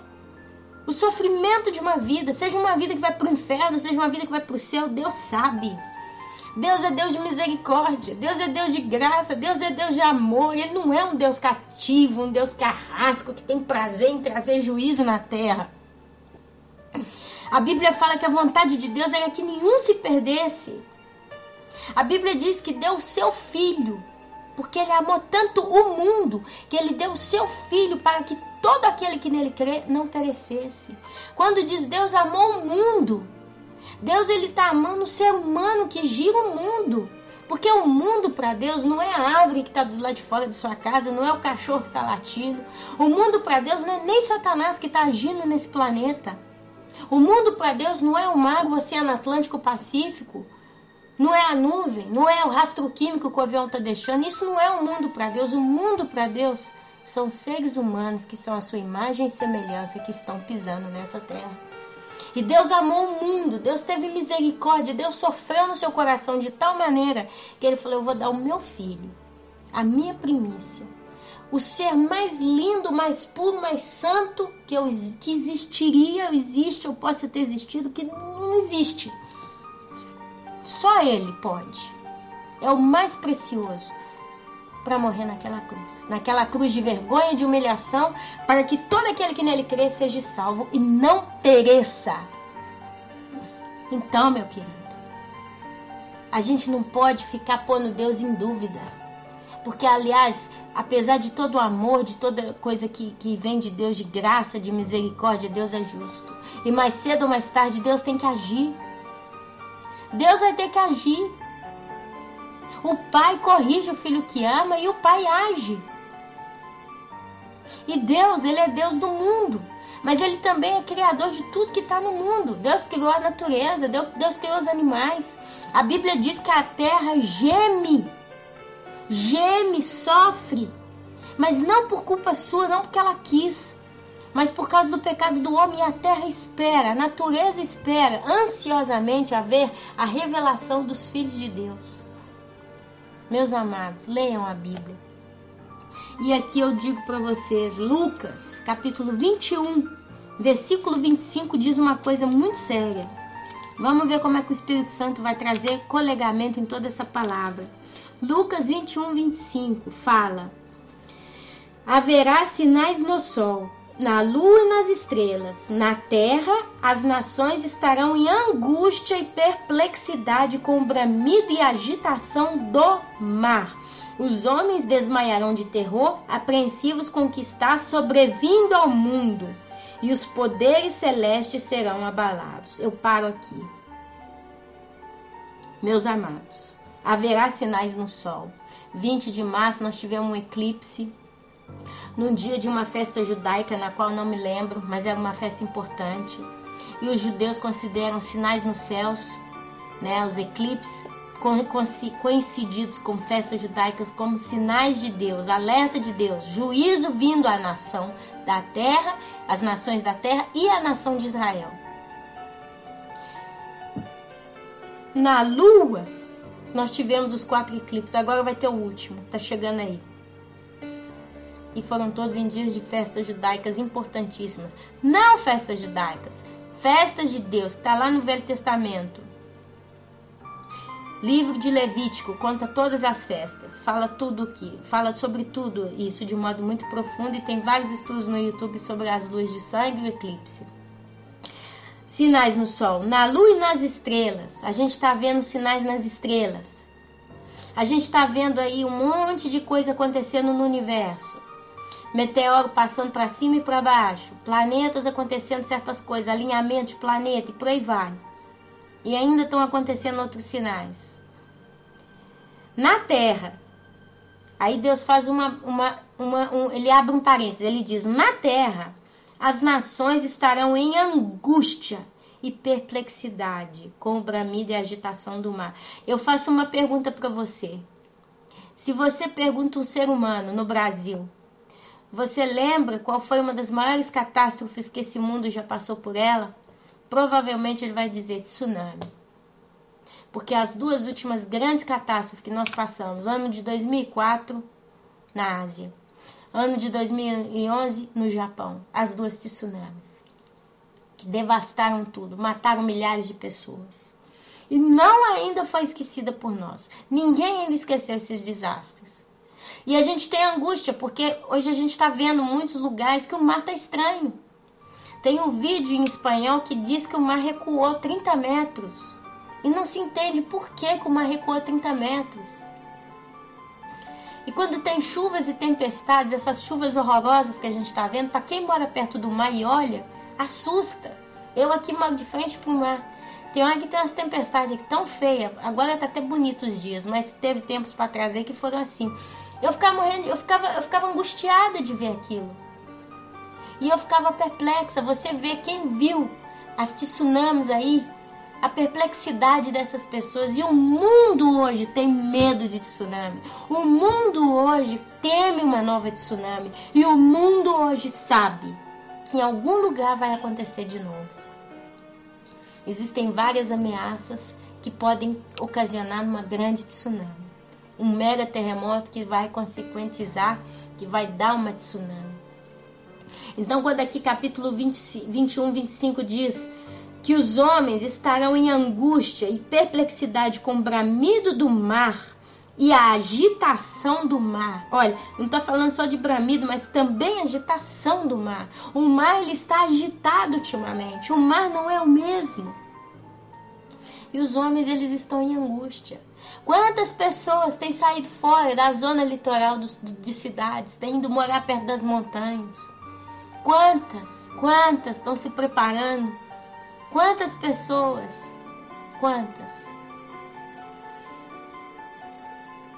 o sofrimento de uma vida, seja uma vida que vai para o inferno, seja uma vida que vai para o céu, Deus sabe. Deus é Deus de misericórdia, Deus é Deus de graça, Deus é Deus de amor. Ele não é um Deus cativo, um Deus carrasco que tem prazer em trazer juízo na terra. A Bíblia fala que a vontade de Deus era que nenhum se perdesse. A Bíblia diz que deu o seu Filho, porque Ele amou tanto o mundo, que Ele deu o seu Filho para que todo aquele que nele crê não perecesse. Quando diz Deus amou o mundo, Deus, Ele está amando o ser humano que gira o mundo. Porque o mundo para Deus não é a árvore que está do lado de fora de sua casa, não é o cachorro que está latindo. O mundo para Deus não é nem Satanás que está agindo nesse planeta. O mundo para Deus não é o mar, o Oceano Atlântico, o Pacífico. Não é a nuvem, não é o rastro químico que o avião está deixando. Isso não é o mundo para Deus. O mundo para Deus são seres humanos que são a sua imagem e semelhança que estão pisando nessa terra. E Deus amou o mundo, Deus teve misericórdia, Deus sofreu no seu coração de tal maneira que Ele falou, eu vou dar o meu filho, a minha primícia, o ser mais lindo, mais puro, mais santo que existiria, existe, ou possa ter existido, que não existe. Só Ele pode. É o mais precioso para morrer naquela cruz de vergonha e de humilhação, para que todo aquele que nele crê seja salvo e não pereça. Então, meu querido, a gente não pode ficar pondo Deus em dúvida. Porque, aliás, apesar de todo o amor, de toda coisa que vem de Deus, de graça, de misericórdia, Deus é justo. E mais cedo ou mais tarde, Deus tem que agir. Deus vai ter que agir. O pai corrige o filho que ama e o pai age. E Deus, ele é Deus do mundo. Mas ele também é criador de tudo que está no mundo. Deus criou a natureza, Deus criou os animais. A Bíblia diz que a terra geme, sofre. Mas não por culpa sua, não porque ela quis, mas por causa do pecado do homem. E a terra espera, a natureza espera ansiosamente a ver a revelação dos filhos de Deus. Meus amados, leiam a Bíblia. E aqui eu digo para vocês, Lucas, capítulo 21, versículo 25, diz uma coisa muito séria. Vamos ver como é que o Espírito Santo vai trazer colegamento em toda essa palavra. Lucas 21, 25, fala: haverá sinais no sol, na lua e nas estrelas. Na terra, as nações estarão em angústia e perplexidade, com o bramido e agitação do mar. Os homens desmaiarão de terror, apreensivos com o que está sobrevindo ao mundo, e os poderes celestes serão abalados. Eu paro aqui. Meus amados, haverá sinais no sol. 20 de março nós tivemos um eclipse, num dia de uma festa judaica, na qual não me lembro, mas era uma festa importante. E os judeus consideram sinais nos céus, né, os eclipses, coincididos com festas judaicas, como sinais de Deus, alerta de Deus, juízo vindo à nação da terra, as nações da terra e a nação de Israel. Na lua, nós tivemos os 4 eclipses, agora vai ter o último, tá chegando aí. E foram todos em dias de festas judaicas importantíssimas. Não festas judaicas, festas de Deus, que está lá no Velho Testamento. Livro de Levítico conta todas as festas, fala sobre tudo isso de um modo muito profundo, e tem vários estudos no YouTube sobre as luzes de sangue e o eclipse. Sinais no sol, na lua e nas estrelas. A gente está vendo sinais nas estrelas. A gente está vendo aí um monte de coisa acontecendo no universo. Meteoro passando para cima e para baixo, planetas acontecendo certas coisas, alinhamento de planeta e por aí vai. E ainda estão acontecendo outros sinais. Na Terra, aí Deus faz ele abre um parênteses, ele diz: na Terra, as nações estarão em angústia e perplexidade, com o bramido e a agitação do mar. Eu faço uma pergunta para você. Se você pergunta um ser humano no Brasil, você lembra qual foi uma das maiores catástrofes que esse mundo já passou por ela? Provavelmente ele vai dizer tsunami. Porque as 2 últimas grandes catástrofes que nós passamos, ano de 2004 na Ásia, ano de 2011 no Japão, as 2 tsunamis, que devastaram tudo, mataram milhares de pessoas. E não ainda foi esquecida por nós. Ninguém ainda esqueceu esses desastres. E a gente tem angústia, porque hoje a gente está vendo em muitos lugares que o mar está estranho. Tem um vídeo em espanhol que diz que o mar recuou 30 metros. E não se entende por que o mar recuou 30 metros. E quando tem chuvas e tempestades, essas chuvas horrorosas que a gente está vendo, para quem mora perto do mar e olha, assusta. Eu aqui moro de frente para o mar. Tem hora que tem umas tempestades aqui tão feias. Agora está até bonito os dias, mas teve tempos para trás aí que foram assim. Eu ficava morrendo, eu ficava angustiada de ver aquilo. E eu ficava perplexa. Você vê, quem viu as tsunamis aí, a perplexidade dessas pessoas. E o mundo hoje tem medo de tsunami. O mundo hoje teme uma nova tsunami. E o mundo hoje sabe que em algum lugar vai acontecer de novo. Existem várias ameaças que podem ocasionar uma grande tsunami. Um mega terremoto que vai consequentizar, que vai dar uma tsunami. Então, quando aqui capítulo 21, 25 diz que os homens estarão em angústia e perplexidade com o bramido do mar e a agitação do mar. Olha, não estou falando só de bramido, mas também agitação do mar. O mar, ele está agitado ultimamente. O mar não é o mesmo. E os homens, eles estão em angústia. Quantas pessoas têm saído fora da zona litoral de cidades, têm ido morar perto das montanhas? Quantas estão se preparando? Quantas pessoas? Quantas?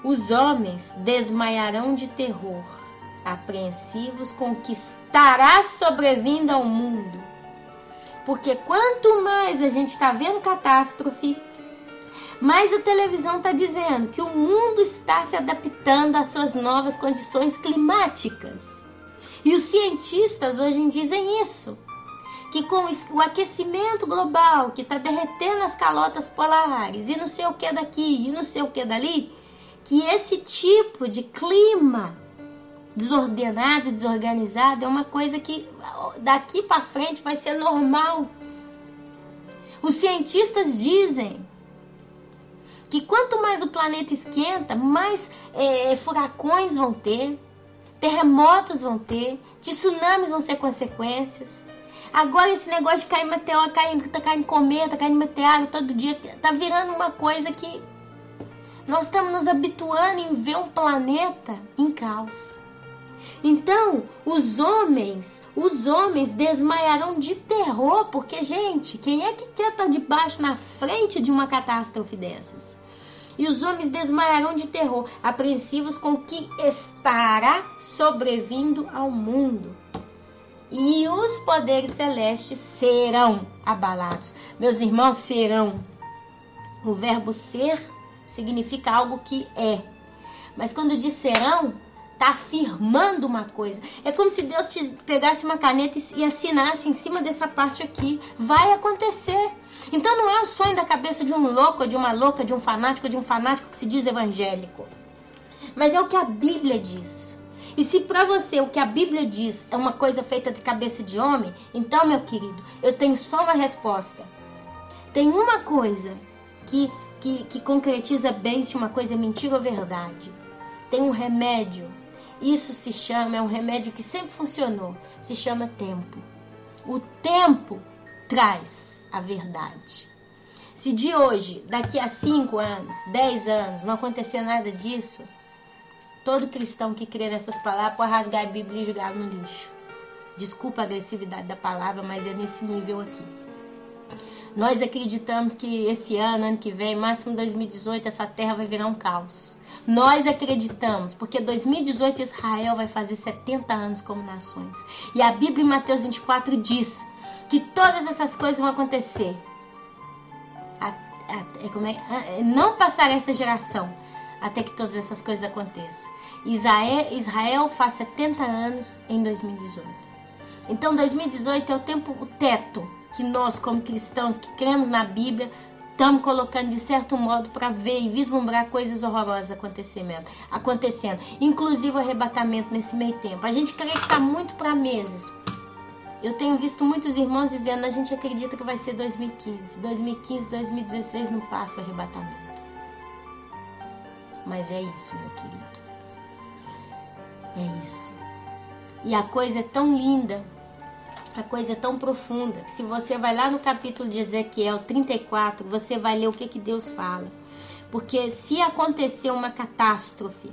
Os homens desmaiarão de terror, apreensivos com o que estará sobrevindo ao mundo. Porque quanto mais a gente está vendo catástrofe, mais a televisão está dizendo que o mundo está se adaptando às suas novas condições climáticas. E os cientistas hoje dizem isso, que com o aquecimento global, que está derretendo as calotas polares, e não sei o que daqui, e não sei o que dali, que esse tipo de clima desordenado, desorganizado, é uma coisa que daqui para frente vai ser normal. Os cientistas dizem que quanto mais o planeta esquenta, mais furacões vão ter, terremotos vão ter, tsunamis vão ser consequências. Agora esse negócio de cair meteoro, tá caindo cometa, caindo meteoro todo dia, tá virando uma coisa que nós estamos nos habituando em ver um planeta em caos. Então, os homens desmaiarão de terror, porque, gente, quem é que quer estar debaixo, na frente de uma catástrofe dessas? E os homens desmaiarão de terror, apreensivos com o que estará sobrevindo ao mundo. E os poderes celestes serão abalados. Meus irmãos, serão. O verbo ser significa algo que é. Mas quando diz serão, está afirmando uma coisa. É como se Deus te pegasse uma caneta e assinasse em cima dessa parte aqui. Vai acontecer. Então não é o sonho da cabeça de um louco, de uma louca, de um fanático que se diz evangélico. Mas é o que a Bíblia diz. E se para você o que a Bíblia diz é uma coisa feita de cabeça de homem, então, meu querido, eu tenho só uma resposta. Tem uma coisa que concretiza bem se uma coisa é mentira ou verdade. Tem um remédio. Isso se chama, é um remédio que sempre funcionou. Se chama tempo. O tempo traz a verdade. Se de hoje, daqui a 5 anos, 10 anos, não acontecer nada disso, todo cristão que crê nessas palavras pode rasgar a Bíblia e jogar no lixo. Desculpa a agressividade da palavra, mas é nesse nível aqui. Nós acreditamos que esse ano que vem, máximo 2018, essa terra vai virar um caos. Nós acreditamos, porque 2018 Israel vai fazer 70 anos como nações. E a Bíblia em Mateus 24 diz que todas essas coisas vão acontecer. Não passará essa geração até que todas essas coisas aconteçam. Israel faz 70 anos em 2018. Então 2018 é o teto que nós, como cristãos que cremos na Bíblia, estamos colocando de certo modo para ver e vislumbrar coisas horrorosas acontecendo. Inclusive o arrebatamento nesse meio tempo. A gente crê que está muito para meses. Eu tenho visto muitos irmãos dizendo, a gente acredita que vai ser 2015. 2015, 2016 não passa o arrebatamento. Mas é isso, meu querido. É isso. E a coisa é tão linda, a coisa é tão profunda, que se você vai lá no capítulo de Ezequiel 34, você vai ler o que Deus fala. Porque se acontecer uma catástrofe,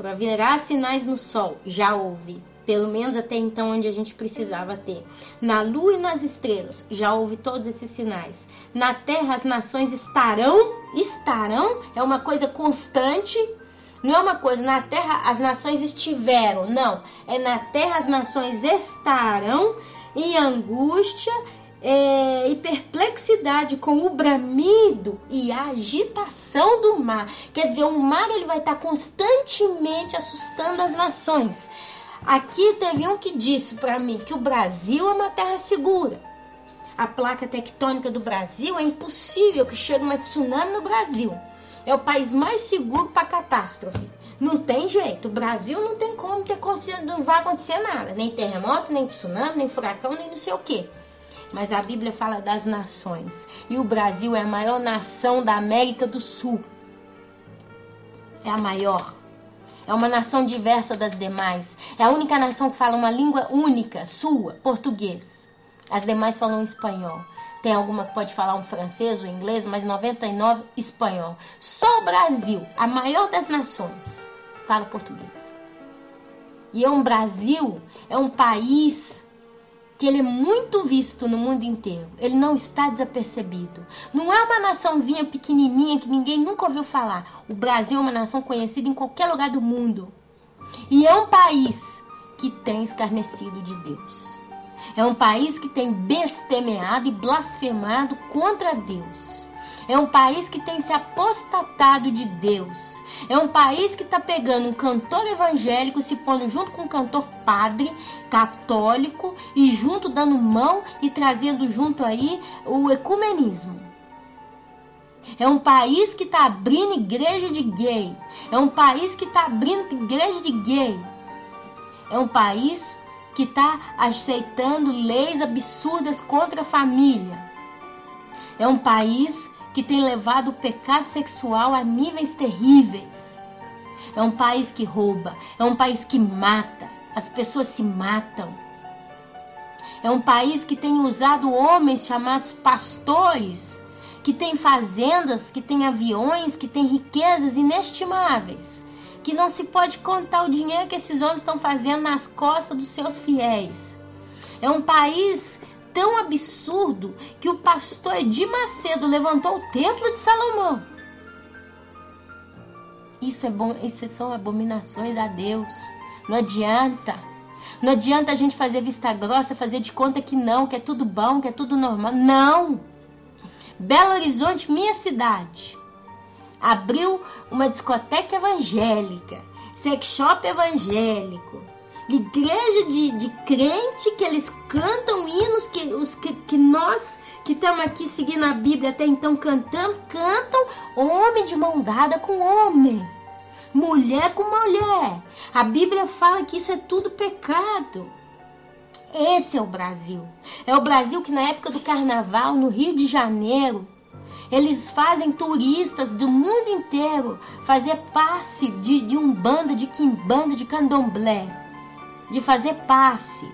haverá sinais no sol, já houve. Pelo menos até então, onde a gente precisava ter. Na lua e nas estrelas, já houve todos esses sinais. Na terra, as nações estarão, é uma coisa constante. Não é uma coisa, na terra as nações estiveram, não. É na terra as nações estarão em angústia e perplexidade com o bramido e a agitação do mar. Quer dizer, o mar ele vai estar constantemente assustando as nações. Aqui teve um que disse para mim que o Brasil é uma terra segura. A placa tectônica do Brasil é impossível que chegue uma tsunami no Brasil. É o país mais seguro para catástrofe. Não tem jeito. O Brasil não tem como não vai acontecer nada. Nem terremoto, nem tsunami, nem furacão, nem não sei o quê. Mas a Bíblia fala das nações. E o Brasil é a maior nação da América do Sul. É a maior. É uma nação diversa das demais. É a única nação que fala uma língua única, sua, português. As demais falam espanhol. Tem alguma que pode falar um francês ou inglês, mas 99 espanhol. Só o Brasil, a maior das nações, fala português. E Brasil é um país que ele é muito visto no mundo inteiro. Ele não está desapercebido. Não é uma naçãozinha pequenininha que ninguém nunca ouviu falar. O Brasil é uma nação conhecida em qualquer lugar do mundo. E é um país que tem escarnecido de Deus. É um país que tem blasfemado e blasfemado contra Deus. É um país que tem se apostatado de Deus. É um país que está pegando um cantor evangélico, se pondo junto com um cantor padre, católico, e junto dando mão e trazendo junto aí o ecumenismo. É um país que está abrindo igreja de gay. É um país que está abrindo igreja de gay. É um país que está aceitando leis absurdas contra a família. É um país que tem levado o pecado sexual a níveis terríveis. É um país que rouba. É um país que mata. As pessoas se matam. É um país que tem usado homens chamados pastores, que tem fazendas, que tem aviões, que tem riquezas inestimáveis, que não se pode contar o dinheiro que esses homens estão fazendo nas costas dos seus fiéis. É um país tão absurdo que o pastor Edir Macedo levantou o templo de Salomão. Isso são abominações a Deus. Não adianta. Não adianta a gente fazer vista grossa, fazer de conta que não, que é tudo bom, que é tudo normal. Não! Belo Horizonte, minha cidade, abriu uma discoteca evangélica, sex shop evangélico, igreja de crente, que eles cantam hinos que nós que estamos aqui seguindo a Bíblia até então cantam homem de mão dada com homem, mulher com mulher. A Bíblia fala que isso é tudo pecado. Esse é o Brasil. É o Brasil que na época do carnaval, no Rio de Janeiro, eles fazem turistas do mundo inteiro fazer passe de umbanda, de quimbanda, de candomblé. De fazer passe,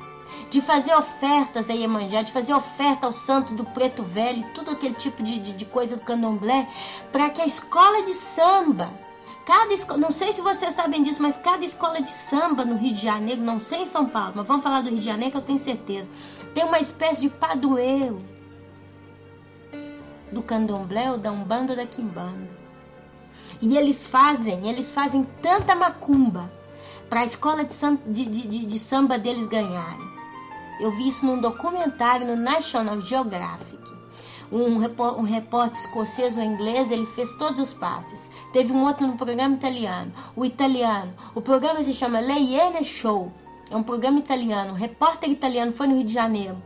de fazer ofertas a Iemanjá, de fazer oferta ao santo do preto velho, tudo aquele tipo de coisa do candomblé, para que a escola de samba, não sei se vocês sabem disso, mas cada escola de samba no Rio de Janeiro, não sei em São Paulo, mas vamos falar do Rio de Janeiro que eu tenho certeza, tem uma espécie de padroeiro do candomblé ou da umbanda ou da quimbanda. E eles fazem tanta macumba para a escola de samba deles ganharem. Eu vi isso num documentário no National Geographic. Um repórter escocês ou inglês, ele fez todos os passes. Teve um outro no programa italiano. O programa se chama Le Iene Show. É um programa italiano. Um repórter italiano foi no Rio de Janeiro.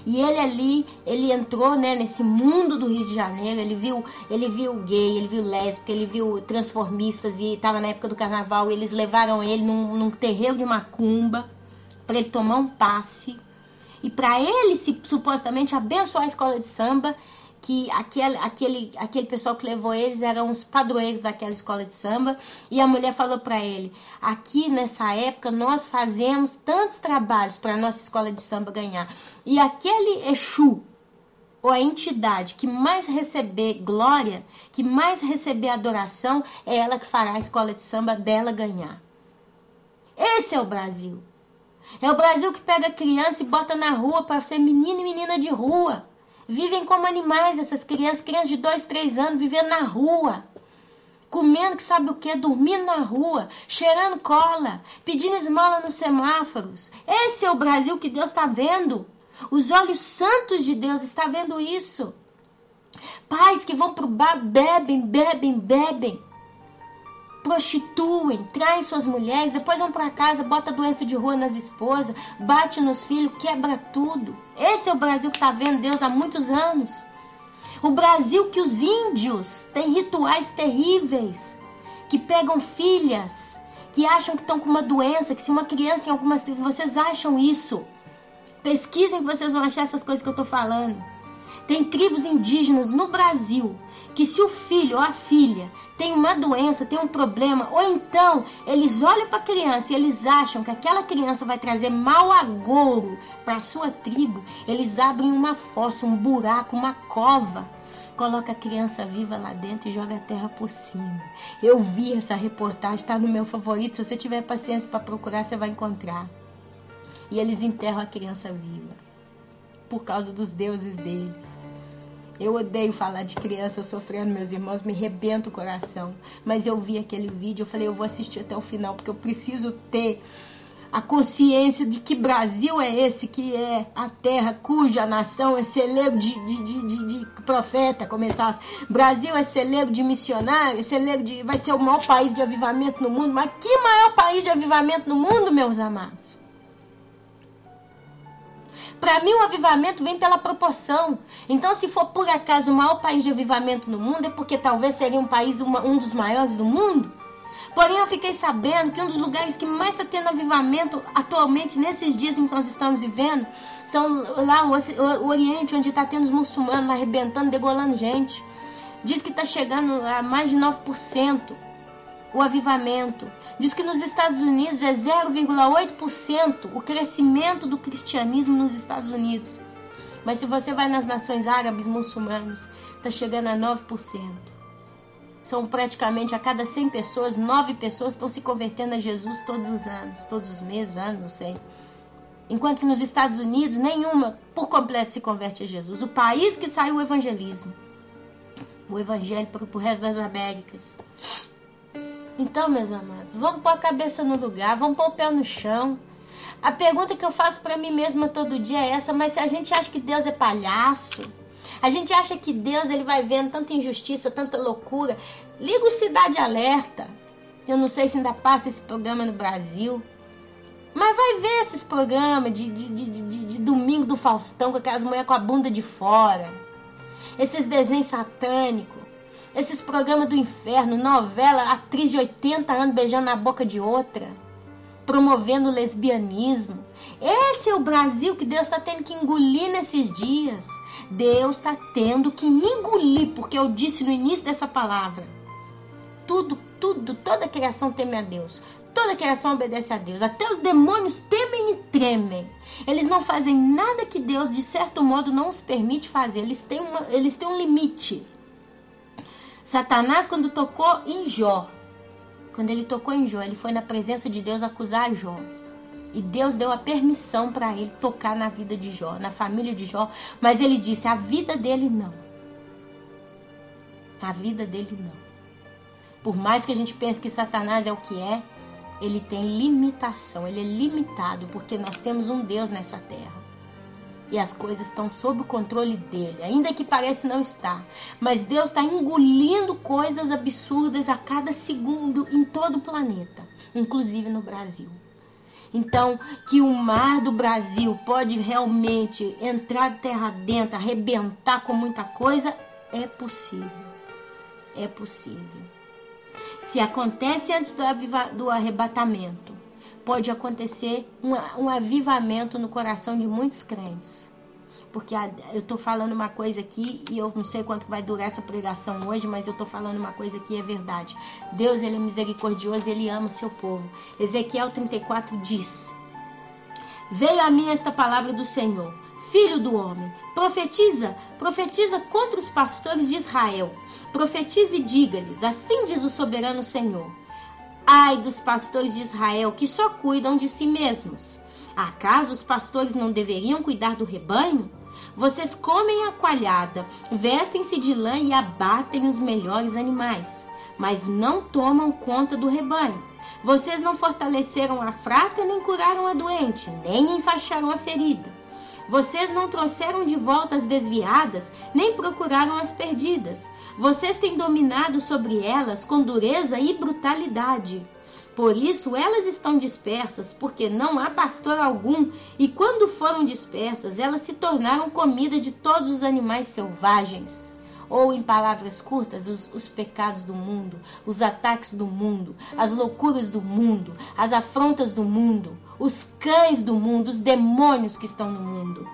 E ele entrou, né, nesse mundo do Rio de Janeiro. Ele viu gay, ele viu lésbica, ele viu transformistas, e estava na época do carnaval. E eles levaram ele num terreiro de macumba para ele tomar um passe e para ele supostamente abençoar a escola de samba, que aquele pessoal que levou eles eram os padroeiros daquela escola de samba. E a mulher falou para ele: aqui nessa época nós fazemos tantos trabalhos para a nossa escola de samba ganhar, e aquele Exu, ou a entidade que mais receber glória, que mais receber adoração, é ela que fará a escola de samba dela ganhar. Esse é o Brasil. É o Brasil que pega criança e bota na rua para ser menino e menina de rua. Vivem como animais essas crianças de 2, 3 anos, vivendo na rua, comendo que sabe o que, dormindo na rua, cheirando cola, pedindo esmola nos semáforos. Esse é o Brasil que Deus está vendo. Os olhos santos de Deus estão vendo isso. Pais que vão pro bar, bebem, prostituem, traem suas mulheres, depois vão para casa, bota doença de rua nas esposas, bate nos filhos, quebra tudo. Esse é o Brasil que está vendo Deus há muitos anos. O Brasil que os índios têm rituais terríveis, que pegam filhas, que acham que estão com uma doença, que se uma criança em algumas... Vocês acham isso? Pesquisem que vocês vão achar essas coisas que eu estou falando. Tem tribos indígenas no Brasil que se o filho ou a filha tem uma doença, tem um problema, ou então eles olham para a criança e eles acham que aquela criança vai trazer mau agouro para a sua tribo, eles abrem uma fossa, um buraco, uma cova, coloca a criança viva lá dentro e joga a terra por cima. Eu vi essa reportagem, está no meu favorito. Se você tiver paciência para procurar, você vai encontrar. E eles enterram a criança viva por causa dos deuses deles. Eu odeio falar de criança sofrendo, meus irmãos, me rebenta o coração. Mas eu vi aquele vídeo, eu falei, eu vou assistir até o final, porque eu preciso ter a consciência de que Brasil é esse, que é a terra cuja nação é celeiro de profeta, começasse. Brasil é celeiro de missionário, é celeiro de... vai ser o maior país de avivamento no mundo. Mas que maior país de avivamento no mundo, meus amados? Para mim, o avivamento vem pela proporção. Então, se for por acaso o maior país de avivamento no mundo, é porque talvez seria um país, um dos maiores do mundo. Porém, eu fiquei sabendo que um dos lugares que mais está tendo avivamento atualmente, nesses dias em que nós estamos vivendo, são lá o Oriente, onde está tendo os muçulmanos arrebentando, degolando gente. Diz que está chegando a mais de 9% o avivamento. Diz que nos Estados Unidos é 0,8% o crescimento do cristianismo nos Estados Unidos. Mas se você vai nas nações árabes muçulmanas, está chegando a 9%. São praticamente a cada 100 pessoas, 9 pessoas estão se convertendo a Jesus todos os anos, todos os meses, anos, não sei. Enquanto que nos Estados Unidos, nenhuma por completo se converte a Jesus. O país que saiu o evangelismo. O evangelho para o resto das Américas. Então, meus amados, vamos pôr a cabeça no lugar, vamos pôr o pé no chão. A pergunta que eu faço para mim mesma todo dia é essa, mas se a gente acha que Deus é palhaço, a gente acha que Deus ele vai vendo tanta injustiça, tanta loucura, liga o Cidade Alerta. Eu não sei se ainda passa esse programa no Brasil, mas vai ver esses programas de domingo do Faustão, com aquelas mulheres com a bunda de fora, esses desenhos satânicos. Esses programas do inferno, novela, atriz de 80 anos beijando na boca de outra, promovendo o lesbianismo. Esse é o Brasil que Deus está tendo que engolir nesses dias. Deus está tendo que engolir, porque eu disse no início dessa palavra, toda a criação teme a Deus. Toda a criação obedece a Deus. Até os demônios temem e tremem. Eles não fazem nada que Deus, de certo modo, não os permite fazer. Eles têm um limite. Satanás, quando tocou em Jó, ele foi na presença de Deus acusar Jó. E Deus deu a permissão para ele tocar na vida de Jó, na família de Jó. Mas ele disse, a vida dele não. A vida dele não. Por mais que a gente pense que Satanás é o que é, ele tem limitação, ele é limitado, porque nós temos um Deus nessa terra. E as coisas estão sob o controle dele, ainda que pareça não estar. Mas Deus está engolindo coisas absurdas a cada segundo em todo o planeta, inclusive no Brasil. Então, que o mar do Brasil pode realmente entrar terra dentro, arrebentar com muita coisa, é possível. É possível. Se acontece antes do arrebatamento, pode acontecer um avivamento no coração de muitos crentes. Porque eu estou falando uma coisa aqui e eu não sei quanto vai durar essa pregação hoje, mas eu estou falando uma coisa que é verdade. Deus, ele é misericordioso e ele ama o seu povo. Ezequiel 34 diz, veio a mim esta palavra do Senhor, filho do homem, profetiza contra os pastores de Israel. Profetize e diga-lhes, assim diz o soberano Senhor. Ai dos pastores de Israel, que só cuidam de si mesmos. Acaso os pastores não deveriam cuidar do rebanho? Vocês comem a coalhada, vestem-se de lã e abatem os melhores animais, mas não tomam conta do rebanho. Vocês não fortaleceram a fraca, nem curaram a doente, nem enfaixaram a ferida. Vocês não trouxeram de volta as desviadas, nem procuraram as perdidas. Vocês têm dominado sobre elas com dureza e brutalidade. Por isso elas estão dispersas, porque não há pastor algum, e quando foram dispersas, elas se tornaram comida de todos os animais selvagens. Ou, em palavras curtas, os pecados do mundo, os ataques do mundo, as loucuras do mundo, as afrontas do mundo, os cães do mundo, os demônios que estão no mundo.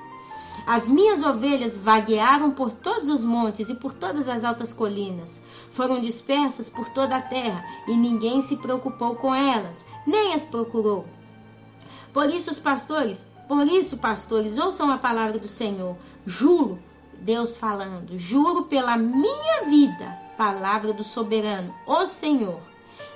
As minhas ovelhas vaguearam por todos os montes e por todas as altas colinas. Foram dispersas por toda a terra, e ninguém se preocupou com elas, nem as procurou. Por isso, pastores, ouçam a palavra do Senhor. Juro, Deus falando, juro pela minha vida, palavra do soberano, o Senhor.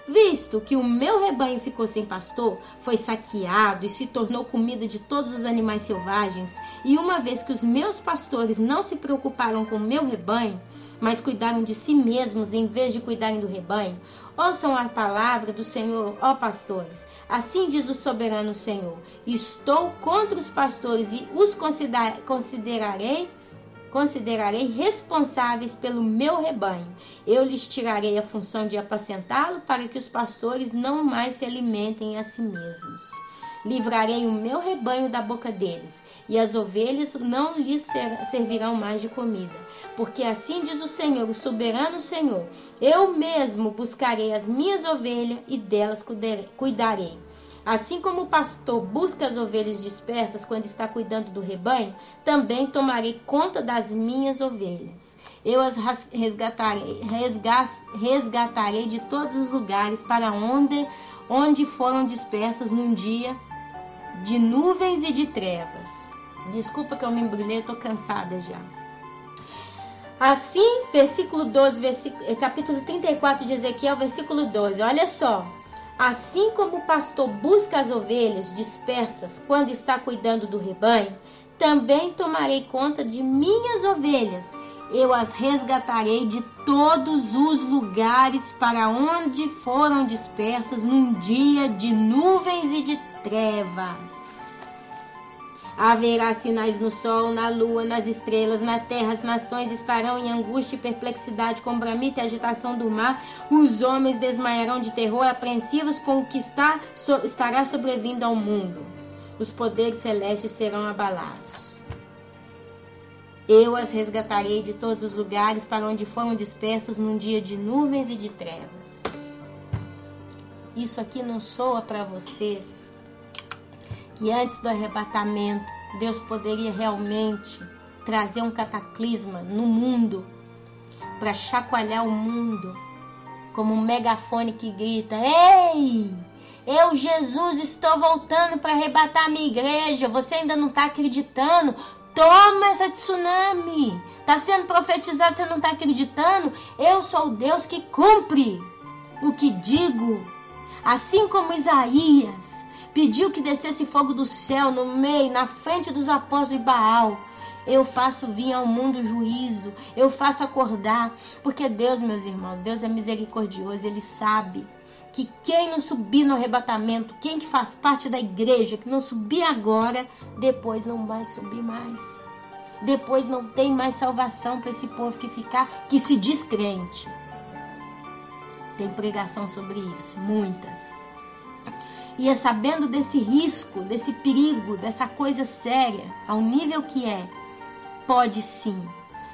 Visto que o meu rebanho ficou sem pastor, foi saqueado e se tornou comida de todos os animais selvagens, e uma vez que os meus pastores não se preocuparam com o meu rebanho, mas cuidaram de si mesmos em vez de cuidarem do rebanho, ouçam a palavra do Senhor, ó pastores. Assim diz o soberano Senhor: estou contra os pastores e os considerarei responsáveis pelo meu rebanho. Eu lhes tirarei a função de apacentá-lo, para que os pastores não mais se alimentem a si mesmos. Livrarei o meu rebanho da boca deles, e as ovelhas não lhes servirão mais de comida. Porque assim diz o Senhor, o soberano Senhor: eu mesmo buscarei as minhas ovelhas e delas cuidarei. Assim como o pastor busca as ovelhas dispersas quando está cuidando do rebanho, também tomarei conta das minhas ovelhas. Eu as resgatarei de todos os lugares para onde foram dispersas num dia de nuvens e de trevas. Desculpa que eu me embrulhei, estou cansada já. Assim, versículo 12, capítulo 34 de Ezequiel, versículo 12, olha só. Assim como o pastor busca as ovelhas dispersas quando está cuidando do rebanho, também tomarei conta de minhas ovelhas. Eu as resgatarei de todos os lugares para onde foram dispersas num dia de nuvens e de trevas. Haverá sinais no sol, na lua, nas estrelas, na terra. As nações estarão em angústia e perplexidade, com bramita e agitação do mar. Os homens desmaiarão de terror, apreensivos com o que estará sobrevindo ao mundo. Os poderes celestes serão abalados. Eu as resgatarei de todos os lugares para onde foram dispersas num dia de nuvens e de trevas. Isso aqui não soa para vocês que antes do arrebatamento Deus poderia realmente trazer um cataclisma no mundo para chacoalhar o mundo, como um megafone que grita: ei, eu, Jesus, estou voltando para arrebatar a minha igreja, você ainda não está acreditando? Toma essa tsunami, está sendo profetizado, você não está acreditando? Eu sou o Deus que cumpre o que digo. Assim como Isaías pediu que descesse fogo do céu no meio, na frente dos apóstolos de Baal, eu faço vir ao mundo juízo, eu faço acordar, porque Deus, meus irmãos, Deus é misericordioso, Ele sabe que quem não subir no arrebatamento, quem que faz parte da igreja, que não subir agora, depois não vai subir mais. Depois não tem mais salvação para esse povo que se diz crente. Tem pregação sobre isso, muitas. E é sabendo desse risco, desse perigo, dessa coisa séria, ao nível que é, pode sim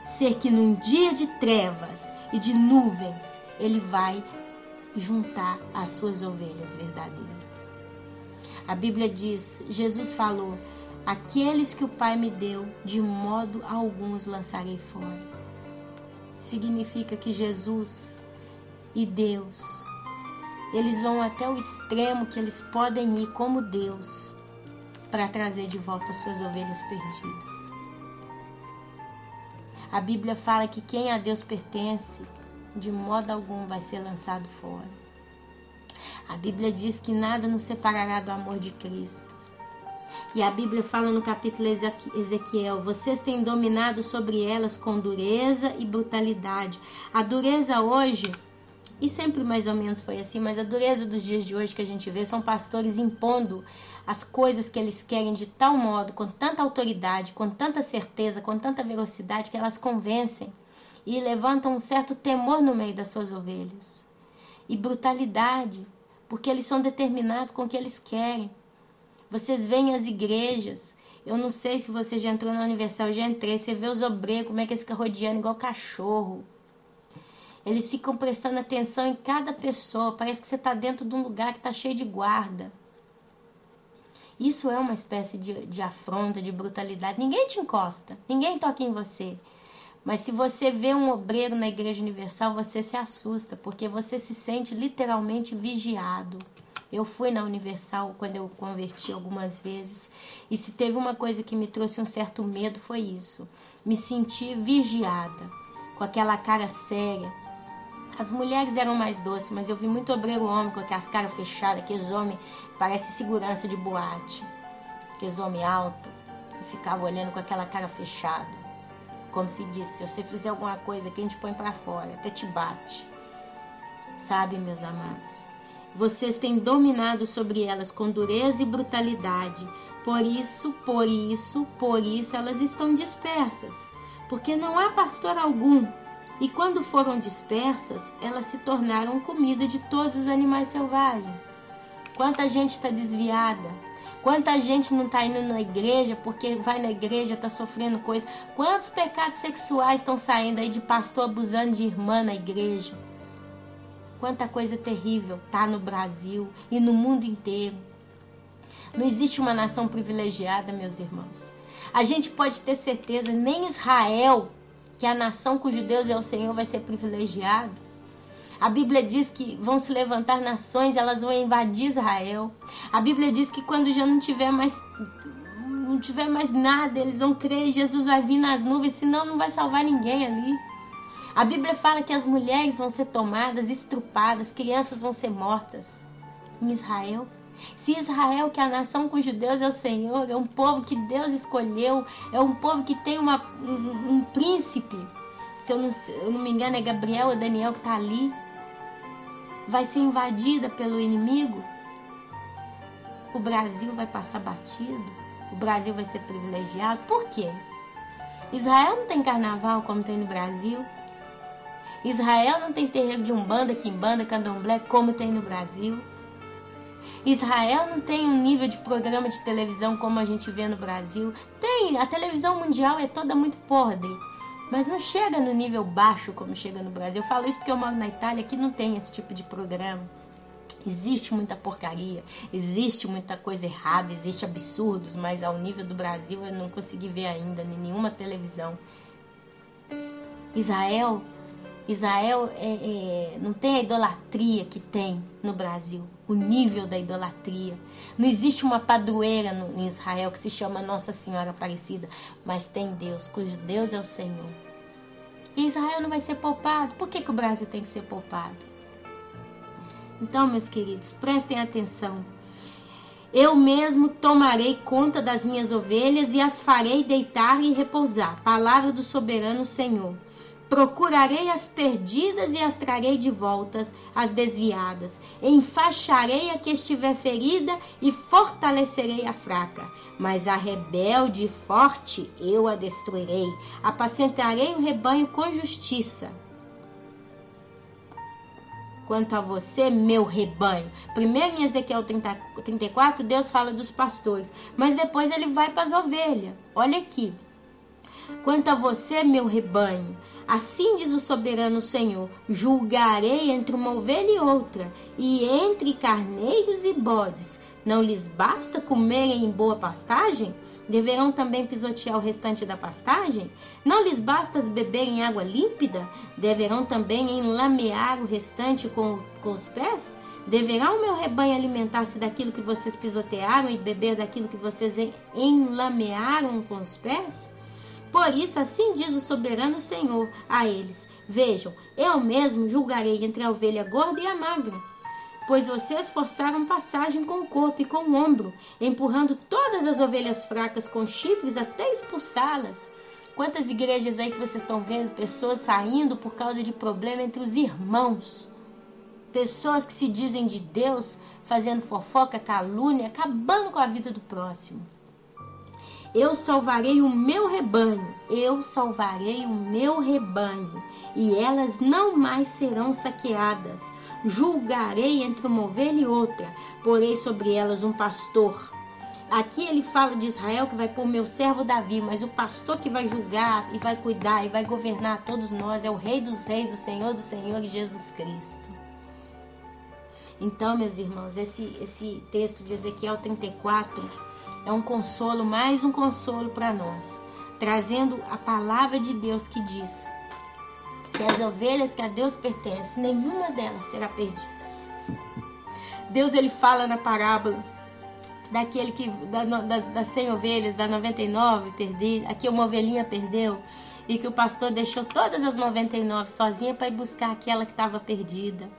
ser que num dia de trevas e de nuvens, Ele vai juntar as suas ovelhas verdadeiras. A Bíblia diz, Jesus falou: aqueles que o Pai me deu, de modo algum os lançarei fora. Significa que Jesus e Deus, eles vão até o extremo que eles podem ir como Deus para trazer de volta as suas ovelhas perdidas. A Bíblia fala que quem a Deus pertence, de modo algum vai ser lançado fora. A Bíblia diz que nada nos separará do amor de Cristo. E a Bíblia fala no capítulo Ezequiel: vocês têm dominado sobre elas com dureza e brutalidade. A dureza hoje, e sempre mais ou menos foi assim, mas a dureza dos dias de hoje que a gente vê são pastores impondo as coisas que eles querem de tal modo, com tanta autoridade, com tanta certeza, com tanta velocidade, que elas convencem e levantam um certo temor no meio das suas ovelhas. E brutalidade, porque eles são determinados com o que eles querem. Vocês veem as igrejas, eu não sei se você já entrou na Universal, eu já entrei, você vê os obreiros, como é que eles ficam rodeando igual cachorro. Eles ficam prestando atenção em cada pessoa. Parece que você está dentro de um lugar que está cheio de guarda. Isso é uma espécie de afronta, de brutalidade. Ninguém te encosta, ninguém toca em você. Mas se você vê um obreiro na Igreja Universal, você se assusta, porque você se sente literalmente vigiado. Eu fui na Universal quando eu converti algumas vezes, e se teve uma coisa que me trouxe um certo medo, foi isso. Me senti vigiada, com aquela cara séria. As mulheres eram mais doces, mas eu vi muito obreiro homem com aquelas caras fechadas, aqueles homens parece segurança de boate, aqueles homens altos, e ficava olhando com aquela cara fechada. Como se diz, se você fizer alguma coisa que a gente põe pra fora, até te bate. Sabe, meus amados? Vocês têm dominado sobre elas com dureza e brutalidade. Por isso, elas estão dispersas. Porque não há pastor algum. E quando foram dispersas, elas se tornaram comida de todos os animais selvagens. Quanta gente está desviada. Quanta gente não está indo na igreja porque vai na igreja, está sofrendo coisa. Quantos pecados sexuais estão saindo aí de pastor abusando de irmã na igreja? Quanta coisa terrível está no Brasil e no mundo inteiro. Não existe uma nação privilegiada, meus irmãos. A gente pode ter certeza, nem Israel, que é a nação cujo Deus é o Senhor, vai ser privilegiado. A Bíblia diz que vão se levantar nações, elas vão invadir Israel. A Bíblia diz que quando já não tiver mais nada, eles vão crer, Jesus vai vir nas nuvens, senão não vai salvar ninguém ali. A Bíblia fala que as mulheres vão ser tomadas, estrupadas, crianças vão ser mortas em Israel. Se Israel, que é a nação cujo Deus é o Senhor, é um povo que Deus escolheu, é um povo que tem um príncipe, se eu não me engano é Gabriel ou Daniel que está ali, vai ser invadida pelo inimigo, o Brasil vai passar batido, o Brasil vai ser privilegiado. Por quê? Israel não tem carnaval como tem no Brasil. Israel não tem terreiro de umbanda, quimbanda, candomblé como tem no Brasil. Israel não tem um nível de programa de televisão como a gente vê no Brasil. Tem, a televisão mundial é toda muito podre, mas não chega no nível baixo como chega no Brasil. Eu falo isso porque eu moro na Itália, aqui não tem esse tipo de programa. Existe muita porcaria, existe muita coisa errada, existe absurdos, mas ao nível do Brasil eu não consegui ver ainda em nenhuma televisão. Israel não tem a idolatria que tem no Brasil, o nível da idolatria. Não existe uma padroeira em Israel que se chama Nossa Senhora Aparecida, mas tem Deus, cujo Deus é o Senhor. E Israel não vai ser poupado. Por que o Brasil tem que ser poupado? Então, meus queridos, prestem atenção. Eu mesmo tomarei conta das minhas ovelhas e as farei deitar e repousar. Palavra do soberano Senhor. Procurarei as perdidas e as trarei de volta, as desviadas. Enfaixarei a que estiver ferida e fortalecerei a fraca. Mas a rebelde e forte eu a destruirei. Apacentarei o rebanho com justiça. Quanto a você, meu rebanho. Primeiro em Ezequiel 34, Deus fala dos pastores, mas depois ele vai para as ovelhas. Olha aqui. Quanto a você, meu rebanho, assim diz o soberano Senhor, julgarei entre uma ovelha e outra, e entre carneiros e bodes. Não lhes basta comerem em boa pastagem? Deverão também pisotear o restante da pastagem? Não lhes basta beberem água límpida? Deverão também enlamear o restante com os pés? Deverá o meu rebanho alimentar-se daquilo que vocês pisotearam e beber daquilo que vocês enlamearam com os pés? Por isso, assim diz o soberano Senhor a eles: vejam, eu mesmo julgarei entre a ovelha gorda e a magra. Pois vocês forçaram passagem com o corpo e com o ombro, empurrando todas as ovelhas fracas com chifres até expulsá-las. Quantas igrejas aí que vocês estão vendo pessoas saindo por causa de problema entre os irmãos? Pessoas que se dizem de Deus, fazendo fofoca, calúnia, acabando com a vida do próximo. Eu salvarei o meu rebanho, e elas não mais serão saqueadas. Julgarei entre uma ovelha e outra, porei sobre elas um pastor. Aqui ele fala de Israel que vai pôr meu servo Davi, mas o pastor que vai julgar e vai cuidar e vai governar todos nós é o Rei dos Reis, o Senhor dos Senhores, Jesus Cristo. Então, meus irmãos, esse texto de Ezequiel 34 é um consolo, mais um consolo para nós, trazendo a palavra de Deus que diz que as ovelhas que a Deus pertencem, nenhuma delas será perdida. Deus, ele fala na parábola daquele que das 100 ovelhas, da 99 perdida, aqui uma ovelhinha perdeu, e que o pastor deixou todas as 99 sozinha para ir buscar aquela que estava perdida.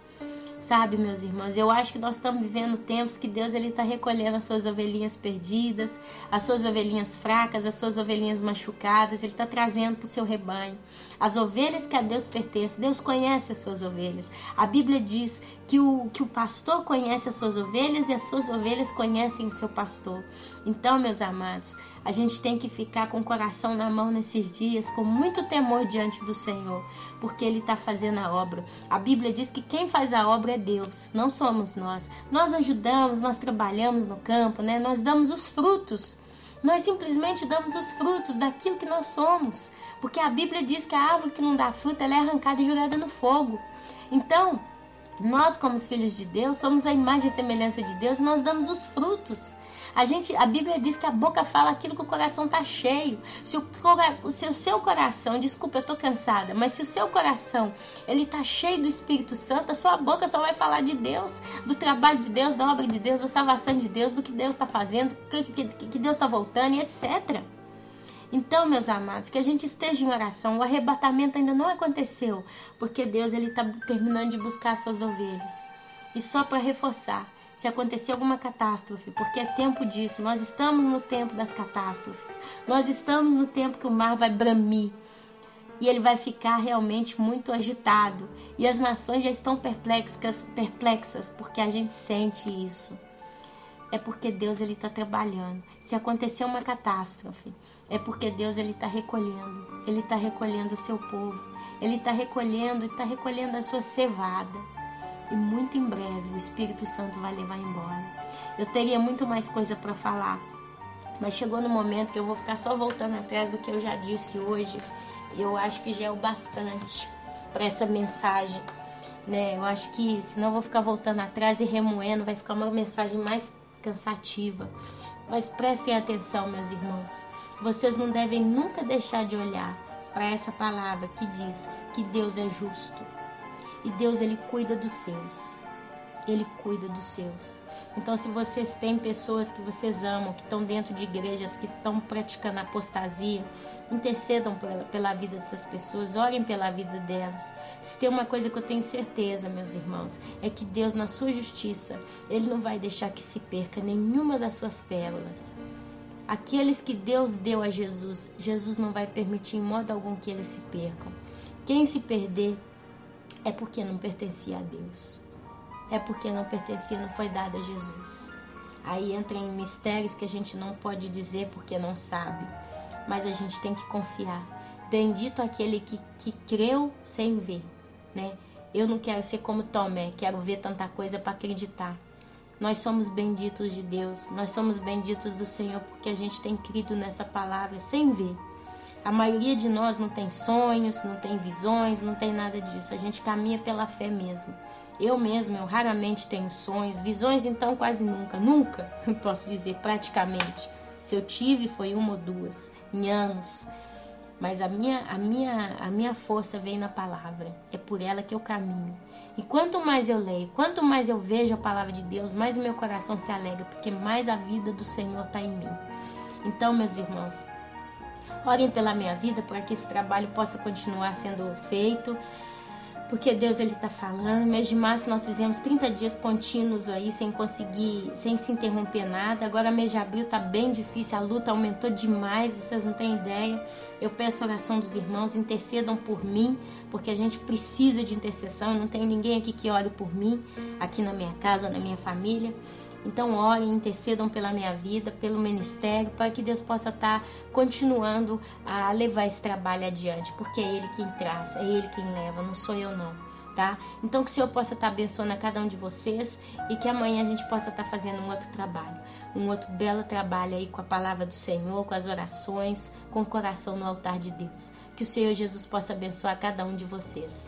Sabe, meus irmãos, eu acho que nós estamos vivendo tempos que Deus está recolhendo as suas ovelhinhas perdidas, as suas ovelhinhas fracas, as suas ovelhinhas machucadas. Ele está trazendo para o seu rebanho as ovelhas que a Deus pertencem. Deus conhece as suas ovelhas. A Bíblia diz que o pastor conhece as suas ovelhas e as suas ovelhas conhecem o seu pastor. Então, meus amados, a gente tem que ficar com o coração na mão nesses dias, com muito temor diante do Senhor, porque Ele está fazendo a obra. A Bíblia diz que quem faz a obra é Deus, não somos nós. Nós ajudamos, nós trabalhamos no campo, né? Nós damos os frutos. Nós simplesmente damos os frutos daquilo que nós somos, porque a Bíblia diz que a árvore que não dá fruto, ela é arrancada e jogada no fogo. Então, nós, como os filhos de Deus, somos a imagem e semelhança de Deus, nós damos os frutos. A Bíblia diz que a boca fala aquilo que o coração está cheio. Se o seu coração, desculpa, eu estou cansada, mas se o seu coração ele está cheio do Espírito Santo, a sua boca só vai falar de Deus, do trabalho de Deus, da obra de Deus, da salvação de Deus, do que Deus está fazendo, que Deus está voltando e etc. Então, meus amados, que a gente esteja em oração. O arrebatamento ainda não aconteceu, porque Deus está terminando de buscar as suas ovelhas. E só para reforçar, se acontecer alguma catástrofe, porque é tempo disso, nós estamos no tempo das catástrofes, nós estamos no tempo que o mar vai bramir e ele vai ficar realmente muito agitado e as nações já estão perplexas porque a gente sente isso. É porque Deus está trabalhando. Se acontecer uma catástrofe, é porque Deus está recolhendo, Ele está recolhendo o seu povo, Ele está recolhendo a sua cevada. E muito em breve o Espírito Santo vai levar embora. Eu teria muito mais coisa para falar, mas chegou no momento que eu vou ficar só voltando atrás do que eu já disse hoje. E eu acho que já é o bastante para essa mensagem, né? Eu acho que senão eu vou ficar voltando atrás e remoendo, vai ficar uma mensagem mais cansativa. Mas prestem atenção, meus irmãos. Vocês não devem nunca deixar de olhar para essa palavra que diz que Deus é justo. E Deus, Ele cuida dos seus. Ele cuida dos seus. Então, se vocês têm pessoas que vocês amam, que estão dentro de igrejas, que estão praticando apostasia, intercedam pela vida dessas pessoas, orem pela vida delas. Se tem uma coisa que eu tenho certeza, meus irmãos, é que Deus, na sua justiça, Ele não vai deixar que se perca nenhuma das suas pérolas. Aqueles que Deus deu a Jesus, Jesus não vai permitir em modo algum que eles se percam. Quem se perder, é porque não pertencia a Deus. É porque não pertencia, não foi dado a Jesus. Aí entra em mistérios que a gente não pode dizer porque não sabe. Mas a gente tem que confiar. Bendito aquele que creu sem ver, né? Eu não quero ser como Tomé, quero ver tanta coisa para acreditar. Nós somos benditos de Deus. Nós somos benditos do Senhor porque a gente tem crido nessa palavra sem ver. A maioria de nós não tem sonhos, não tem visões, não tem nada disso. A gente caminha pela fé mesmo. Eu raramente tenho sonhos. Visões, então, quase nunca. Nunca, posso dizer, praticamente. Se eu tive, foi uma ou duas, em anos. Mas a minha força vem na palavra. É por ela que eu caminho. E quanto mais eu leio, quanto mais eu vejo a palavra de Deus, mais o meu coração se alegra, porque mais a vida do Senhor está em mim. Então, meus irmãos, orem pela minha vida para que esse trabalho possa continuar sendo feito, porque Deus está falando. Mês de março nós fizemos 30 dias contínuos aí, sem se interromper nada. Agora mês de abril está bem difícil, a luta aumentou demais, vocês não têm ideia. Eu peço a oração dos irmãos, intercedam por mim, porque a gente precisa de intercessão. Eu não tenho ninguém aqui que ore por mim, aqui na minha casa ou na minha família. Então orem, intercedam pela minha vida, pelo ministério, para que Deus possa estar continuando a levar esse trabalho adiante, porque é Ele quem traz, é Ele quem leva, não sou eu não, tá? Então que o Senhor possa estar abençoando a cada um de vocês e que amanhã a gente possa estar fazendo um outro trabalho, um outro belo trabalho aí com a palavra do Senhor, com as orações, com o coração no altar de Deus. Que o Senhor Jesus possa abençoar cada um de vocês.